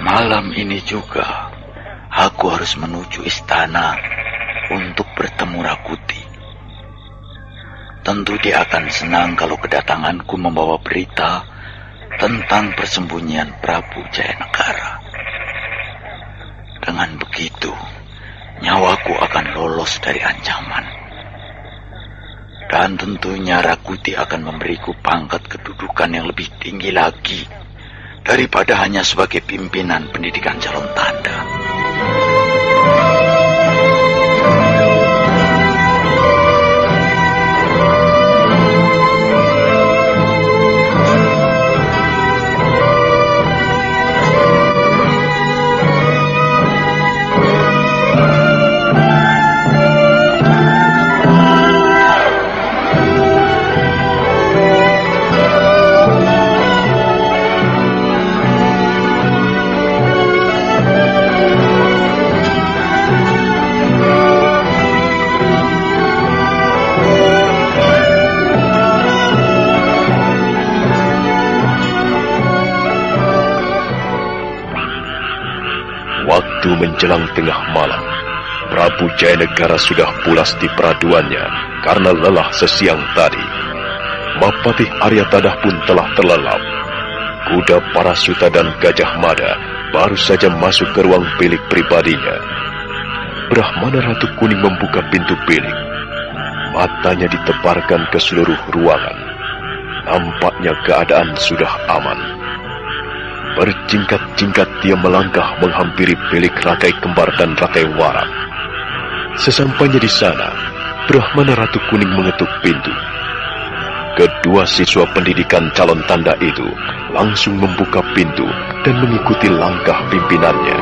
Malam ini juga aku harus menuju istana untuk bertemu Rakuti. Tentu dia akan senang kalau kedatanganku membawa berita tentang persembunyian Prabu Jayanegara. Dengan begitu, nyawaku akan lolos dari ancaman. Dan tentunya Rakuti akan memberiku pangkat kedudukan yang lebih tinggi lagi daripada hanya sebagai pimpinan pendidikan calon tanda. Waktu menjelang tengah malam, Prabu Jayanegara sudah pulas di peraduannya karena lelah sesiang tadi. Mapatih Aryatadah pun telah terlelap. Kuda Parasuta dan Gajah Mada baru saja masuk ke ruang bilik pribadinya. Brahmana Ratu Kuning membuka pintu bilik. Matanya ditebarkan ke seluruh ruangan. Nampaknya keadaan sudah aman. Berjingkat-jingkat dia melangkah menghampiri bilik Rakai Kembar dan Rakai Warak. Sesampainya di sana, Brahmana Ratu Kuning mengetuk pintu. Kedua siswa pendidikan calon tanda itu langsung membuka pintu dan mengikuti langkah pimpinannya.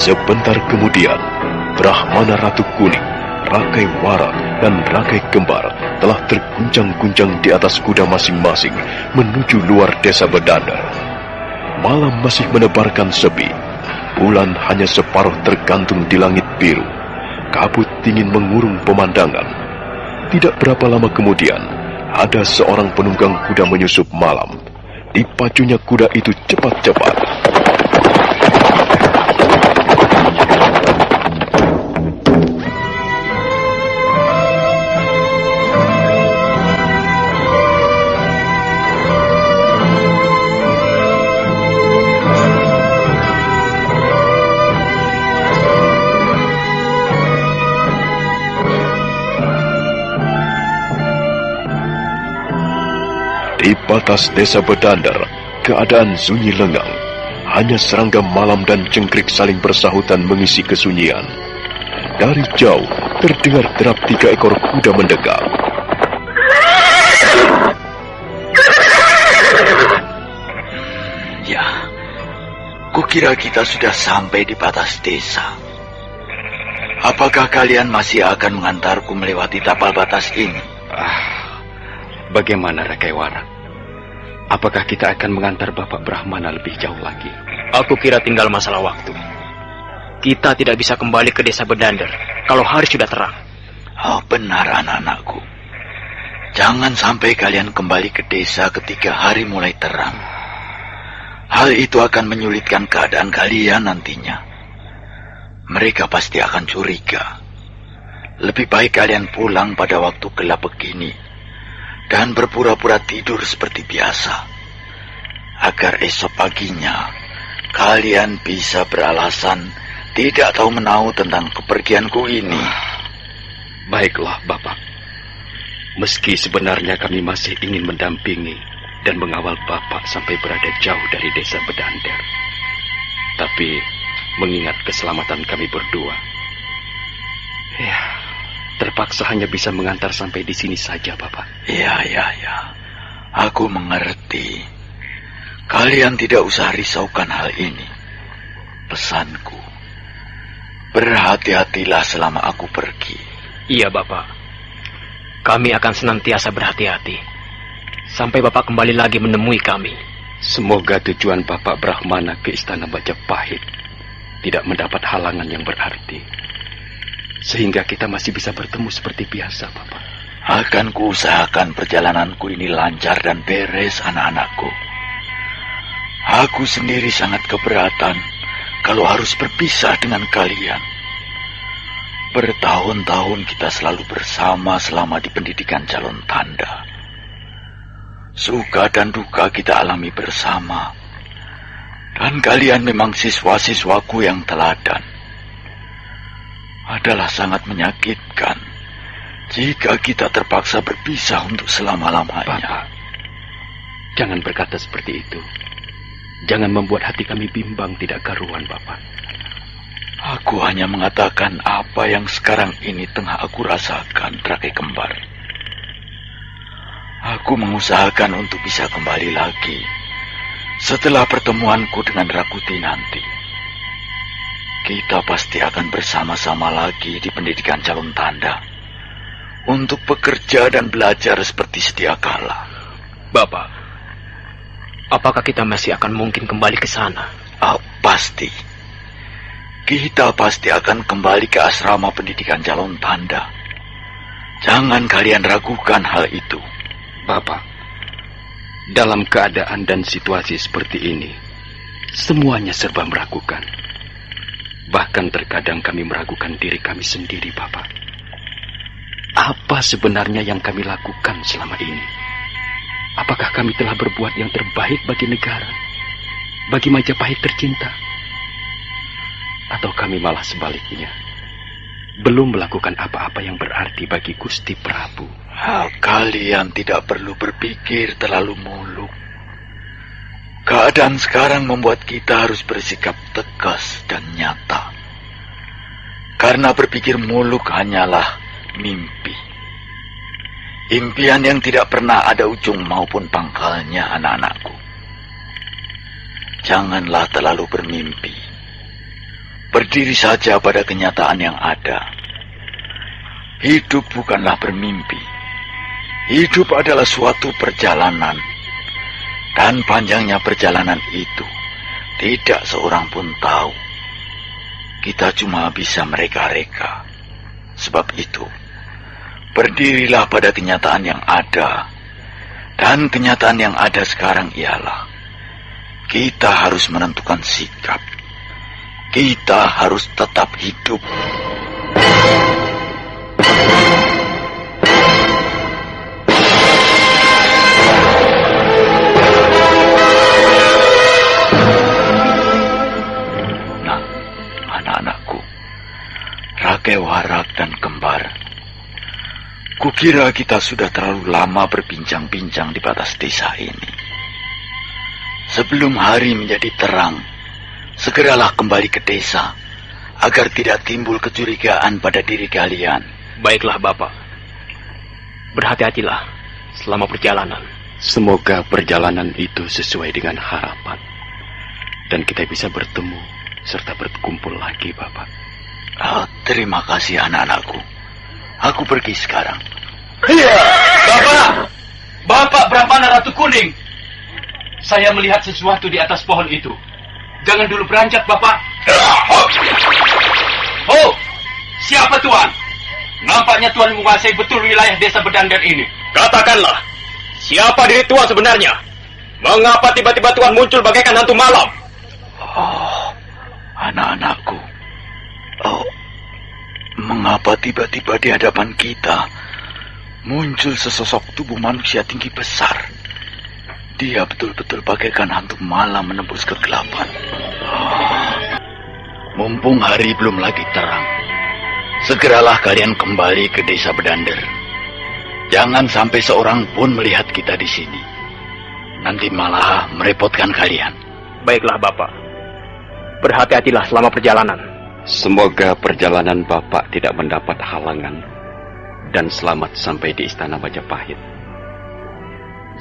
Sebentar kemudian, Brahmana Ratu Kuning, Rakai Warak, dan Rakai Kembar telah terguncang-guncang di atas kuda masing-masing menuju luar desa Bedandar. Malam masih menebarkan sepi. Bulan hanya separuh tergantung di langit biru. Kabut dingin mengurung pemandangan. Tidak berapa lama kemudian, ada seorang penunggang kuda menyusup malam. Dipacunya kuda itu cepat-cepat. Di batas desa Bedandar, keadaan sunyi lengang. Hanya serangga malam dan jengkrik saling bersahutan mengisi kesunyian. Dari jauh, terdengar derap 3 ekor kuda mendekat. Ya, kukira kita sudah sampai di batas desa. Apakah kalian masih akan mengantarku melewati tapal batas ini? Bagaimana Rakai Warak? Apakah kita akan mengantar Bapak Brahmana lebih jauh lagi? Aku kira tinggal masalah waktu. Kita tidak bisa kembali ke desa Bedandar kalau hari sudah terang. Oh, benar anak-anakku. Jangan sampai kalian kembali ke desa ketika hari mulai terang. Hal itu akan menyulitkan keadaan kalian nantinya. Mereka pasti akan curiga. Lebih baik kalian pulang pada waktu gelap begini dan berpura-pura tidur seperti biasa, agar esok paginya kalian bisa beralasan tidak tahu menahu tentang kepergianku ini. Baiklah, Bapak. Meski sebenarnya kami masih ingin mendampingi dan mengawal Bapak sampai berada jauh dari desa Bedandar, tapi mengingat keselamatan kami berdua, ya, terpaksa hanya bisa mengantar sampai di sini saja, Bapak. Ya. Aku mengerti. Kalian tidak usah risaukan hal ini. Pesanku, berhati-hatilah selama aku pergi. Iya, Bapak. Kami akan senantiasa berhati-hati sampai Bapak kembali lagi menemui kami. Semoga tujuan Bapak Brahmana ke Istana Majapahit tidak mendapat halangan yang berarti. sehingga kita masih bisa bertemu seperti biasa, Bapak. Akan kuusahakan perjalananku ini lancar dan beres, anak-anakku. Aku sendiri sangat keberatan kalau harus berpisah dengan kalian. Bertahun-tahun kita selalu bersama selama di pendidikan calon tanda. Suka dan duka kita alami bersama. Dan kalian memang siswa-siswaku yang teladan. Adalah sangat menyakitkan jika kita terpaksa berpisah untuk selama-lamanya. Bapak, jangan berkata seperti itu. Jangan membuat hati kami bimbang tidak karuan, Bapak. Aku hanya mengatakan apa yang sekarang ini tengah aku rasakan, Rakai Kembar. Aku mengusahakan untuk bisa kembali lagi setelah pertemuanku dengan Rakuti nanti. Kita pasti akan bersama-sama lagi di pendidikan calon tanda untuk bekerja dan belajar seperti sedia kala. Bapak, apakah kita masih akan mungkin kembali ke sana? Pasti. Kita pasti akan kembali ke asrama pendidikan calon tanda. Jangan kalian ragukan hal itu. Bapak, dalam keadaan dan situasi seperti ini, semuanya serba meragukan. Bahkan terkadang kami meragukan diri kami sendiri, Bapak. Apa sebenarnya yang kami lakukan selama ini? Apakah kami telah berbuat yang terbaik bagi negara, bagi Majapahit tercinta? Atau kami malah sebaliknya, belum melakukan apa-apa yang berarti bagi Gusti Prabu? Kalian tidak perlu berpikir terlalu muluk. Keadaan sekarang membuat kita harus bersikap tegas dan nyata. Karena berpikir muluk hanyalah mimpi. Impian yang tidak pernah ada ujung maupun pangkalnya, anak-anakku. Janganlah terlalu bermimpi. Berdiri saja pada kenyataan yang ada. Hidup bukanlah bermimpi. Hidup adalah suatu perjalanan. Dan panjangnya perjalanan itu tidak seorang pun tahu. Kita cuma bisa mereka-reka. Sebab itu, berdirilah pada kenyataan yang ada. Dan kenyataan yang ada sekarang ialah kita harus menentukan sikap. Kita harus tetap hidup. Nah, anak-anakku, Rakai Warak dan Kembar, kukira kita sudah terlalu lama berbincang-bincang di batas desa ini. Sebelum hari menjadi terang, segeralah kembali ke desa, agar tidak timbul kecurigaan pada diri kalian. Baiklah, Bapak. Berhati-hatilah selama perjalanan. Semoga perjalanan itu sesuai dengan harapan. Dan kita bisa bertemu serta berkumpul lagi, Bapak. Terima kasih, anak-anakku. Aku pergi sekarang. Iya, Bapak! Bapak Brahmana Ratu Kuning! Saya melihat sesuatu di atas pohon itu. Jangan dulu beranjak, Bapak. Oh, siapa Tuan? Nampaknya Tuan menguasai betul wilayah desa Bedandar ini. Katakanlah, siapa diri Tuan sebenarnya? Mengapa tiba-tiba Tuan muncul bagaikan hantu malam? Oh, anak-anakku. Oh, mengapa tiba-tiba di hadapan kita muncul sesosok tubuh manusia tinggi besar? Dia betul-betul bagaikan hantu malam menembus kegelapan. Mumpung hari belum lagi terang, segeralah kalian kembali ke desa Bedandar. Jangan sampai seorang pun melihat kita di sini. Nanti malah merepotkan kalian. Baiklah, Bapak. Berhati-hatilah selama perjalanan. Semoga perjalanan Bapak tidak mendapat halangan dan selamat sampai di Istana Majapahit.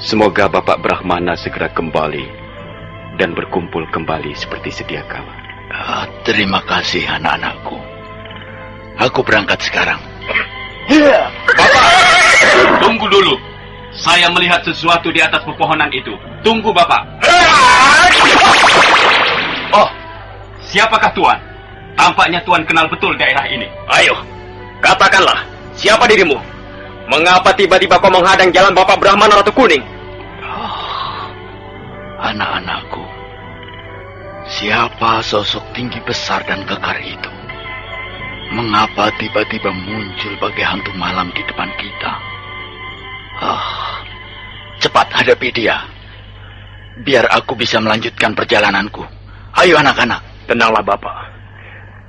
Semoga Bapak Brahmana segera kembali dan berkumpul kembali seperti sedia kala. Terima kasih, anak-anakku. Aku berangkat sekarang. Bapak, tunggu dulu. Saya melihat sesuatu di atas pepohonan itu. Tunggu, Bapak. Oh, siapakah Tuan? Tampaknya Tuan kenal betul daerah ini. Ayo, Katakanlah, siapa dirimu? Mengapa tiba-tiba kau menghadang jalan Bapak Brahmana Ratu Kuning? Anak-anakku, siapa sosok tinggi besar dan kekar itu? Mengapa tiba-tiba muncul bagai hantu malam di depan kita? Cepat hadapi dia, biar aku bisa melanjutkan perjalananku. Ayo anak-anak. Tenanglah Bapak,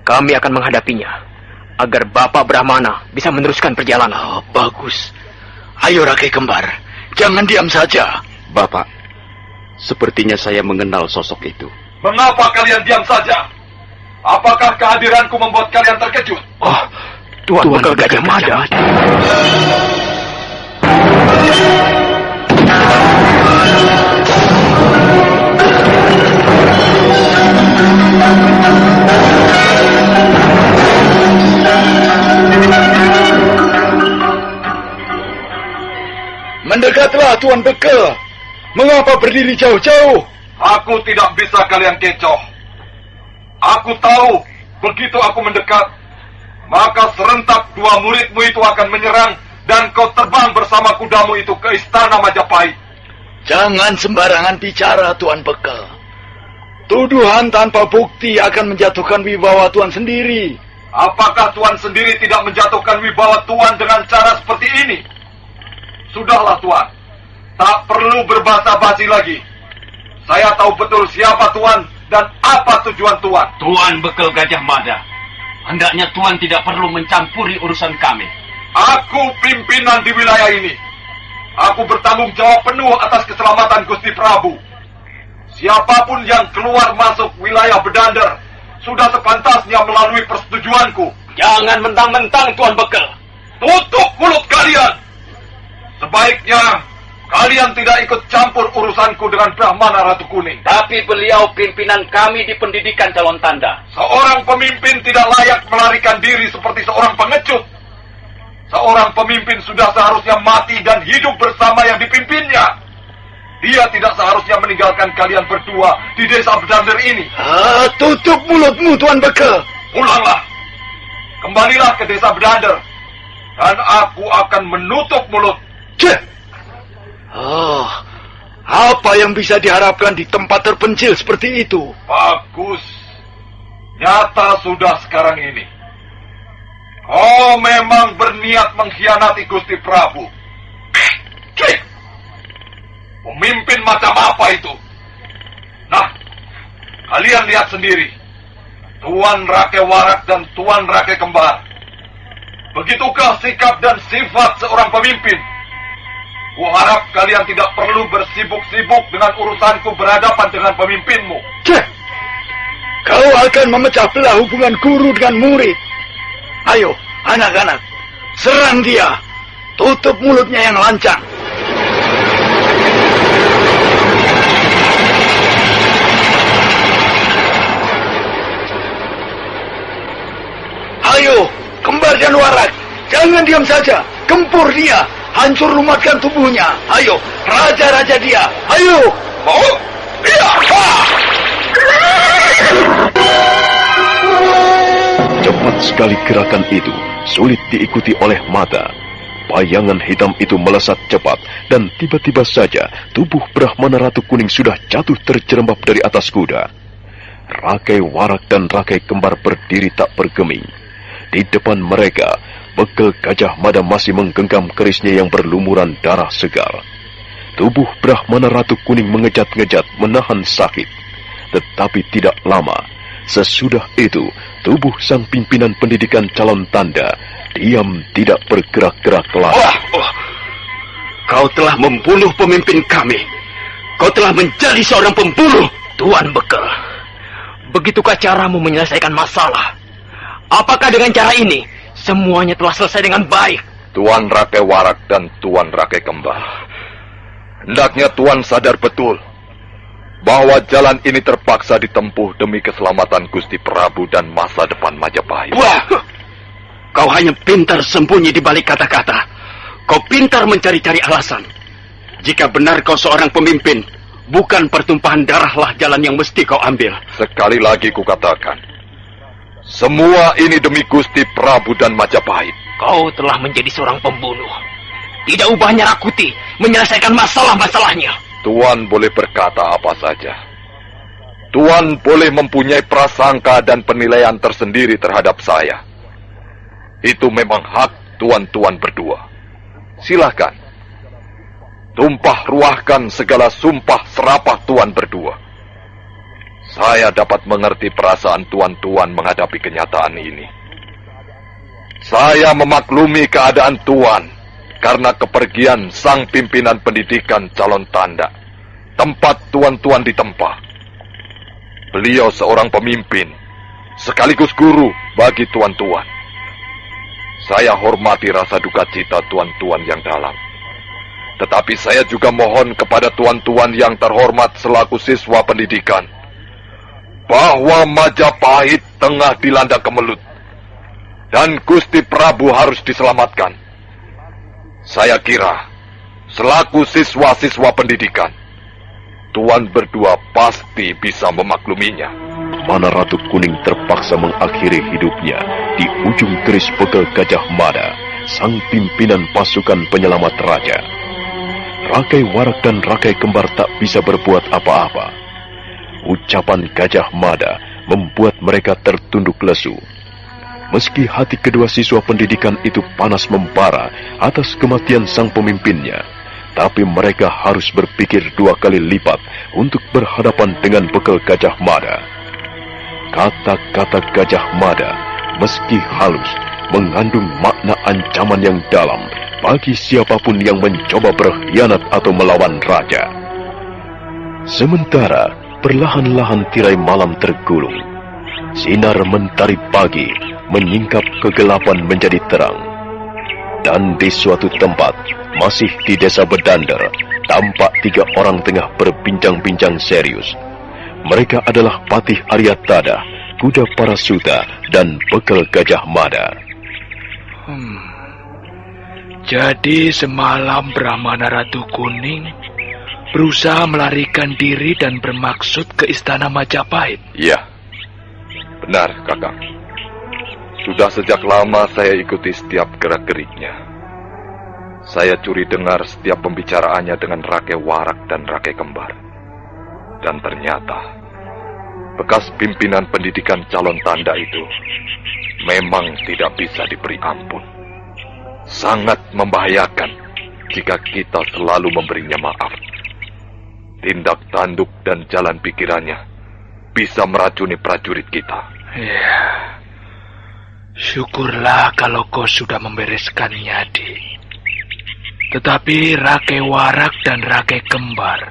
kami akan menghadapinya, agar Bapak Brahmana bisa meneruskan perjalanan. Bagus. Ayo rakai kembar, jangan diam saja. Bapak, sepertinya saya mengenal sosok itu. Mengapa kalian diam saja? Apakah kehadiranku membuat kalian terkejut? Tuan Bekal Gajah Mada. Mendekatlah Tuan Bekal. Mengapa berdiri jauh-jauh? Aku tidak bisa kalian kecoh. Aku tahu, begitu aku mendekat, maka serentak dua muridmu itu akan menyerang dan kau terbang bersama kudamu itu ke istana Majapahit. Jangan sembarangan bicara, Tuan Bekal. Tuduhan tanpa bukti akan menjatuhkan wibawa Tuan sendiri. Apakah Tuan sendiri tidak menjatuhkan wibawa Tuan dengan cara seperti ini? Sudahlah Tuan, tak perlu berbasa-basi lagi. Saya tahu betul siapa Tuan dan apa tujuan Tuan. Tuan Bekal Gajah Mada, hendaknya Tuan tidak perlu mencampuri urusan kami. Aku pimpinan di wilayah ini. Aku bertanggung jawab penuh atas keselamatan Gusti Prabu. Siapapun yang keluar masuk wilayah Bedander sudah sepantasnya melalui persetujuanku. Jangan mentang-mentang Tuan Bekal. Tutup mulut kalian. Sebaiknya kalian tidak ikut campur urusanku dengan Brahmana Ratu Kuning. Tapi beliau pimpinan kami di pendidikan calon tanda. Seorang pemimpin tidak layak melarikan diri seperti seorang pengecut. Seorang pemimpin sudah seharusnya mati dan hidup bersama yang dipimpinnya. Dia tidak seharusnya meninggalkan kalian berdua di desa Bedander ini. Tutup mulutmu, Tuan Bekal. Pulanglah. Kembalilah ke desa Bedander. Dan aku akan menutup mulut. Apa yang bisa diharapkan di tempat terpencil seperti itu? Bagus. Nyata sudah sekarang ini. Kau memang berniat mengkhianati Gusti Prabu. Pemimpin macam apa itu? Nah, kalian lihat sendiri. Tuan Rake Warak dan Tuan Rake Kembar. Begitukah sikap dan sifat seorang pemimpin? Kuharap kalian tidak perlu bersibuk-sibuk dengan urusanku berhadapan dengan pemimpinmu. Kau akan memecah belah hubungan guru dengan murid. Ayo, anak-anak, serang dia. Tutup mulutnya yang lancang. Ayo, Kembar dan Warak, jangan diam saja. Gempur dia. Hancur lumatkan tubuhnya. Ayo, raja-raja dia. Ayo. Cepat sekali gerakan itu, sulit diikuti oleh mata. Bayangan hitam itu melesat cepat, dan tiba-tiba saja tubuh Brahmana Ratu Kuning sudah jatuh terjerembab dari atas kuda. Rakai Warak dan Rakai Kembar berdiri tak bergeming. Di depan mereka, Bekal Gajah Mada masih menggenggam kerisnya yang berlumuran darah segar. Tubuh Brahmana Ratu Kuning mengejat-ngejat menahan sakit. Tetapi tidak lama, sesudah itu, tubuh sang pimpinan pendidikan calon tanda diam tidak bergerak-gerak lagi. Kau telah membunuh pemimpin kami. Kau telah menjadi seorang pembunuh. Tuan Bekal, begitukah caramu menyelesaikan masalah? Apakah dengan cara ini semuanya telah selesai dengan baik? Tuan Rake Warak dan Tuan Rake Kembar, hendaknya Tuan sadar betul bahwa jalan ini terpaksa ditempuh demi keselamatan Gusti Prabu dan masa depan Majapahit. Kau hanya pintar sembunyi di balik kata-kata. Kau pintar mencari-cari alasan. Jika benar kau seorang pemimpin, bukan pertumpahan darahlah jalan yang mesti kau ambil. Sekali lagi kukatakan, semua ini demi Gusti Prabu dan Majapahit. Kau telah menjadi seorang pembunuh. Tidak ubahnya Rakuti menyelesaikan masalah-masalahnya. Tuan boleh berkata apa saja. Tuan boleh mempunyai prasangka dan penilaian tersendiri terhadap saya. Itu memang hak tuan-tuan berdua. Silahkan. Tumpah ruahkan segala sumpah serapah tuan berdua. Saya dapat mengerti perasaan tuan-tuan menghadapi kenyataan ini. Saya memaklumi keadaan tuan karena kepergian sang pimpinan pendidikan calon tanda, tempat tuan-tuan ditempa. Beliau seorang pemimpin, sekaligus guru bagi tuan-tuan. Saya hormati rasa duka cita tuan-tuan yang dalam. Tetapi saya juga mohon kepada tuan-tuan yang terhormat selaku siswa pendidikan, bahwa Majapahit tengah dilanda kemelut, dan Gusti Prabu harus diselamatkan. Saya kira, selaku siswa-siswa pendidikan, tuan berdua pasti bisa memakluminya. Mana Ratu Kuning terpaksa mengakhiri hidupnya di ujung keris pegel Gajah Mada, sang pimpinan pasukan penyelamat raja. Rakai Warak dan Rakai Kembar tak bisa berbuat apa-apa. Ucapan Gajah Mada membuat mereka tertunduk lesu. Meski hati kedua siswa pendidikan itu panas membara atas kematian sang pemimpinnya, tapi mereka harus berpikir 2 kali lipat untuk berhadapan dengan bekal Gajah Mada. Kata-kata Gajah Mada, meski halus, mengandung makna ancaman yang dalam bagi siapapun yang mencoba berkhianat atau melawan raja. Sementara perlahan-lahan tirai malam tergulung, sinar mentari pagi menyingkap kegelapan menjadi terang. Dan di suatu tempat, masih di desa Bedander, tampak 3 orang tengah berbincang-bincang serius. Mereka adalah Patih Aryatada, Kuda Parasuta, dan Bekal Gajah Mada. Jadi semalam Brahmana Ratu Kuning berusaha melarikan diri dan bermaksud ke istana Majapahit. Iya, benar Kakang. Sudah sejak lama saya ikuti setiap gerak-geriknya. Saya curi dengar setiap pembicaraannya dengan Rakai Warak dan Rakai Kembar. Dan ternyata, bekas pimpinan pendidikan calon tanda itu memang tidak bisa diberi ampun. Sangat membahayakan jika kita selalu memberinya maaf. Tindak tanduk dan jalan pikirannya bisa meracuni prajurit kita. Ya, syukurlah kalau kau sudah membereskannya, Di. Tetapi Rakai Warak dan Rakai Kembar,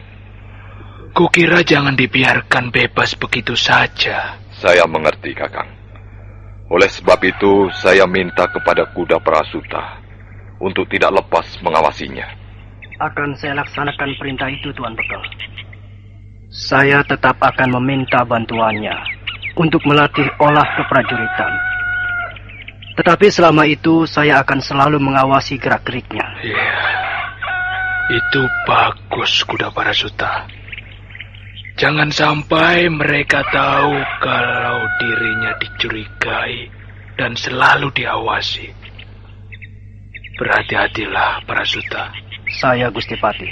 kukira jangan dibiarkan bebas begitu saja. Saya mengerti, Kakang. Oleh sebab itu, saya minta kepada Kuda Parasuta untuk tidak lepas mengawasinya. Akan saya laksanakan perintah itu, Tuan Bekal. Saya tetap akan meminta bantuannya untuk melatih olah keprajuritan. Tetapi selama itu saya akan selalu mengawasi gerak-geriknya. Ya, itu bagus, Kuda Parasuta. Jangan sampai mereka tahu kalau dirinya dicurigai dan selalu diawasi. Berhati-hatilah, Parasuta. Saya Gusti Patih.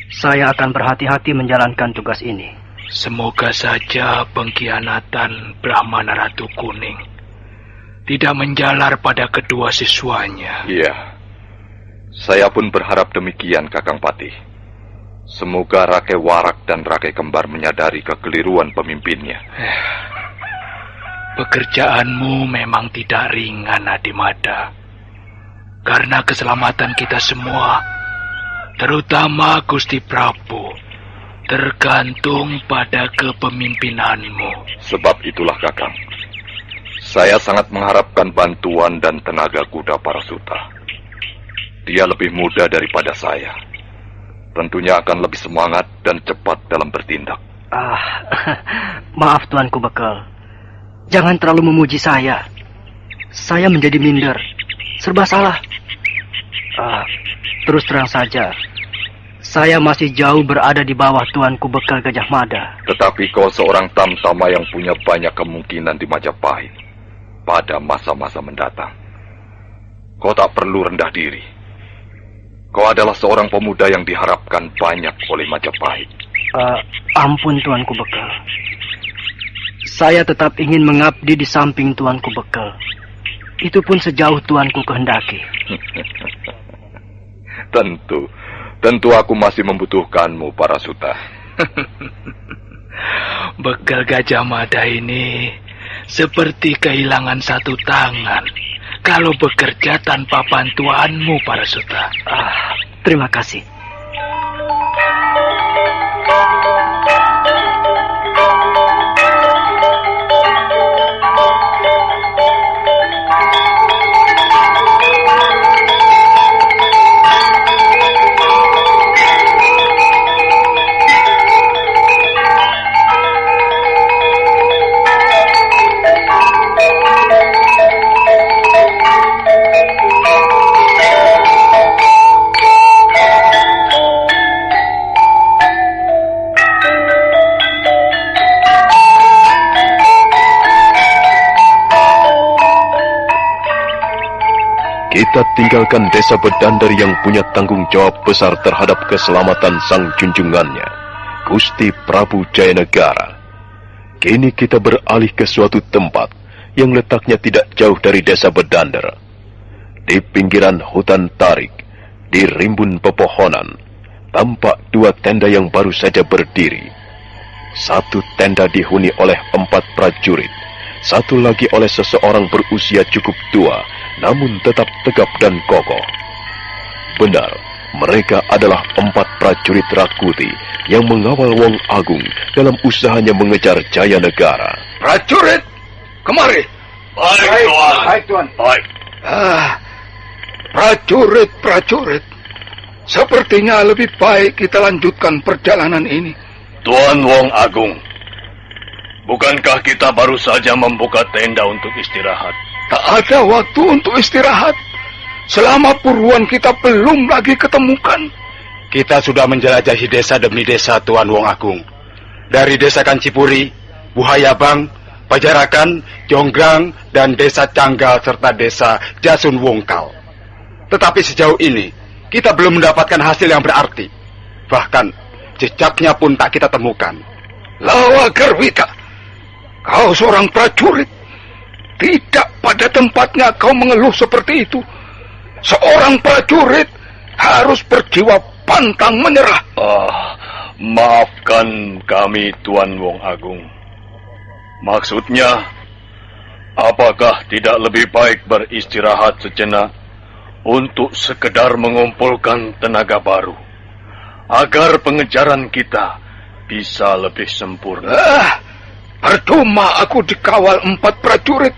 Saya akan berhati-hati menjalankan tugas ini. Semoga saja pengkhianatan Brahmana Ratu Kuning tidak menjalar pada kedua siswanya. Iya, saya pun berharap demikian, Kakang Patih. Semoga Rakai Warak dan Rakai Kembar menyadari kekeliruan pemimpinnya. Pekerjaanmu memang tidak ringan, Adimada. Karena keselamatan kita semua, terutama Gusti Prabu, tergantung pada kepemimpinanmu. Sebab itulah, Kakang, saya sangat mengharapkan bantuan dan tenaga Kuda Parasuta. Dia lebih muda daripada saya. Tentunya akan lebih semangat dan cepat dalam bertindak. Maaf Tuanku Bekal. Jangan terlalu memuji saya. Saya menjadi minder. Serba salah. Terus terang saja, saya masih jauh berada di bawah Tuanku Bekal Gajah Mada. Tetapi kau seorang tamtama yang punya banyak kemungkinan di Majapahit pada masa-masa mendatang. Kau tak perlu rendah diri. Kau adalah seorang pemuda yang diharapkan banyak oleh Majapahit. Ampun Tuanku Bekel. Saya tetap ingin mengabdi di samping Tuanku Bekel. Itu pun sejauh Tuanku kehendaki. Tentu aku masih membutuhkanmu, Parasuta. Bekel Gajah Mada ini seperti kehilangan satu tangan kalau bekerja tanpa bantuanmu, Parasuta. Terima kasih. Kita tinggalkan desa Bedandar yang punya tanggung jawab besar terhadap keselamatan sang junjungannya, Gusti Prabu Jayanegara. Kini kita beralih ke suatu tempat yang letaknya tidak jauh dari desa Bedandar. Di pinggiran hutan tarik, di rimbun pepohonan, tampak dua tenda yang baru saja berdiri. Satu tenda dihuni oleh 4 prajurit, satu lagi oleh seseorang berusia cukup tua, namun tetap tegap dan kokoh. Benar, mereka adalah 4 prajurit Rakuti yang mengawal Wong Agung dalam usahanya mengejar Jayanegara. Prajurit, kemari. Baik, Tuan. Baik. Prajurit. Sepertinya lebih baik kita lanjutkan perjalanan ini. Tuan Wong Agung, bukankah kita baru saja membuka tenda untuk istirahat? Tak ada waktu untuk istirahat. Selama buruan kita belum lagi ketemukan. Kita sudah menjelajahi desa demi desa, Tuan Wong Agung. Dari desa Kancipuri, Buhayabang, Pajarakan, Jonggrang, dan desa Canggal serta desa Jasun Wongkal. Tetapi sejauh ini, kita belum mendapatkan hasil yang berarti. Bahkan, jejaknya pun tak kita temukan. Lawa Garwita, kau seorang prajurit. Tidak pada tempatnya kau mengeluh seperti itu. Seorang prajurit harus berjiwa pantang menyerah. Maafkan kami, Tuan Wong Agung. Maksudnya, apakah tidak lebih baik beristirahat sejenak untuk sekedar mengumpulkan tenaga baru, agar pengejaran kita bisa lebih sempurna? Percuma aku dikawal 4 prajurit.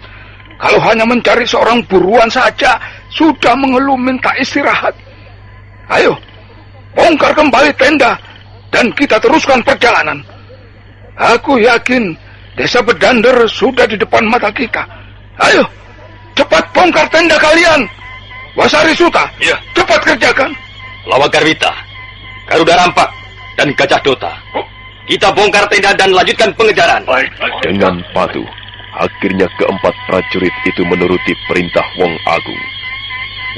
Kalau hanya mencari seorang buruan saja, sudah mengeluh minta istirahat. Ayo, bongkar kembali tenda, dan kita teruskan perjalanan. Aku yakin desa Bedandar sudah di depan mata kita. Ayo, cepat bongkar tenda kalian. Wasari Suta, ya. Cepat kerjakan. Lawa Garwita, Garuda Rampak, dan Gajah Dota. Kita bongkar tenda dan lanjutkan pengejaran. Baik. Dengan patuh, akhirnya keempat prajurit itu menuruti perintah Wong Agung.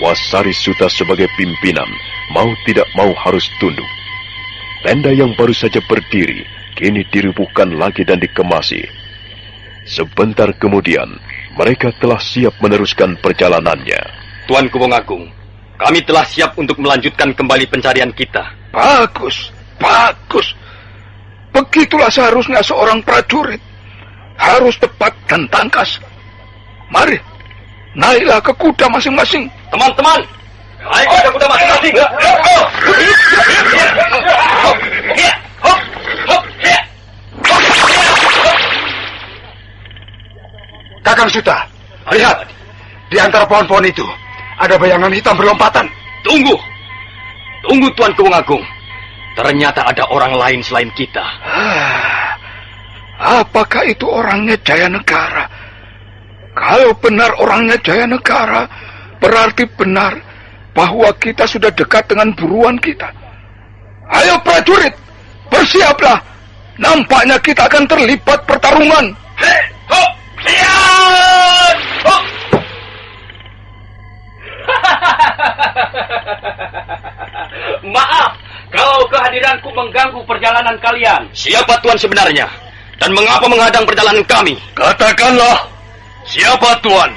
Wasari Suta sebagai pimpinan, mau tidak mau harus tunduk. Tenda yang baru saja berdiri, kini dirubuhkan lagi dan dikemasi. Sebentar kemudian, mereka telah siap meneruskan perjalanannya. Tuanku Wong Agung, kami telah siap untuk melanjutkan kembali pencarian kita. Bagus. Begitulah seharusnya seorang prajurit. Harus tepat dan tangkas. Mari, naiklah ke kuda masing-masing. Teman-teman, naik ke kuda masing-masing. Kakang Suta, lihat. Di antara pohon-pohon itu, ada bayangan hitam berlompatan. Tunggu Tuanku Wong Agung. Ternyata ada orang lain selain kita. Apakah itu orangnya Jayanegara? Kalau benar orangnya Jayanegara, berarti benar bahwa kita sudah dekat dengan buruan kita. Ayo prajurit, bersiaplah. Nampaknya kita akan terlibat pertarungan. Maaf, kalau kehadiranku mengganggu perjalanan kalian. Siapa Tuan sebenarnya? Dan mengapa menghadang perjalanan kami? Katakanlah, siapa Tuan?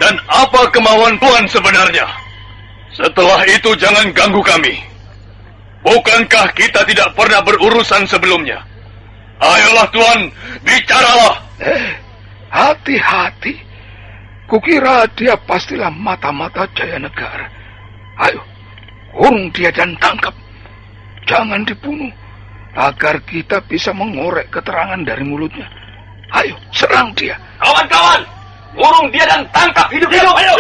Dan apa kemauan Tuan sebenarnya? Setelah itu jangan ganggu kami. Bukankah kita tidak pernah berurusan sebelumnya? Ayolah Tuan, bicaralah. Hati-hati. Kukira dia pastilah mata-mata Jaya Negara. Ayo, kurung dia dan tangkap. Jangan dibunuh, agar kita bisa mengorek keterangan dari mulutnya. Ayo, serang dia. Kawan-kawan, kurung dia dan tangkap hidup-hidup. Ayo.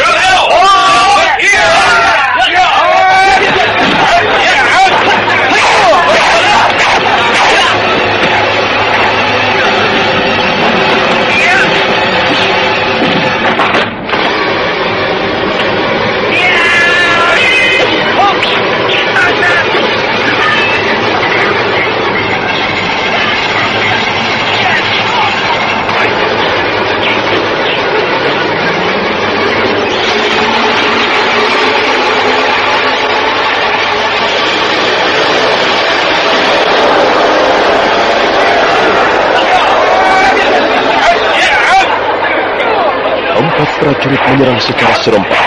Prajurit menyerang secara serempak.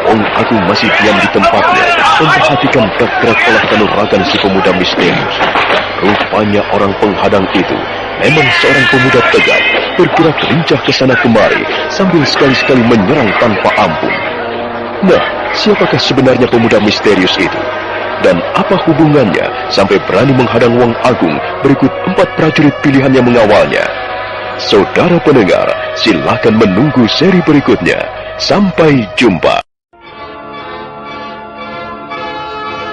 Wong Agung masih diam di tempatnya, memperhatikan gerak-gerik olah kanuragan si pemuda misterius. Rupanya orang penghadang itu memang seorang pemuda tegar, bergerak lincah ke sana kemari, sambil sekali-sekali menyerang tanpa ampun. Nah, siapakah sebenarnya pemuda misterius itu? Dan apa hubungannya sampai berani menghadang Wong Agung berikut 4 prajurit pilihan yang mengawalnya? Saudara pendengar, silakan menunggu seri berikutnya. Sampai jumpa.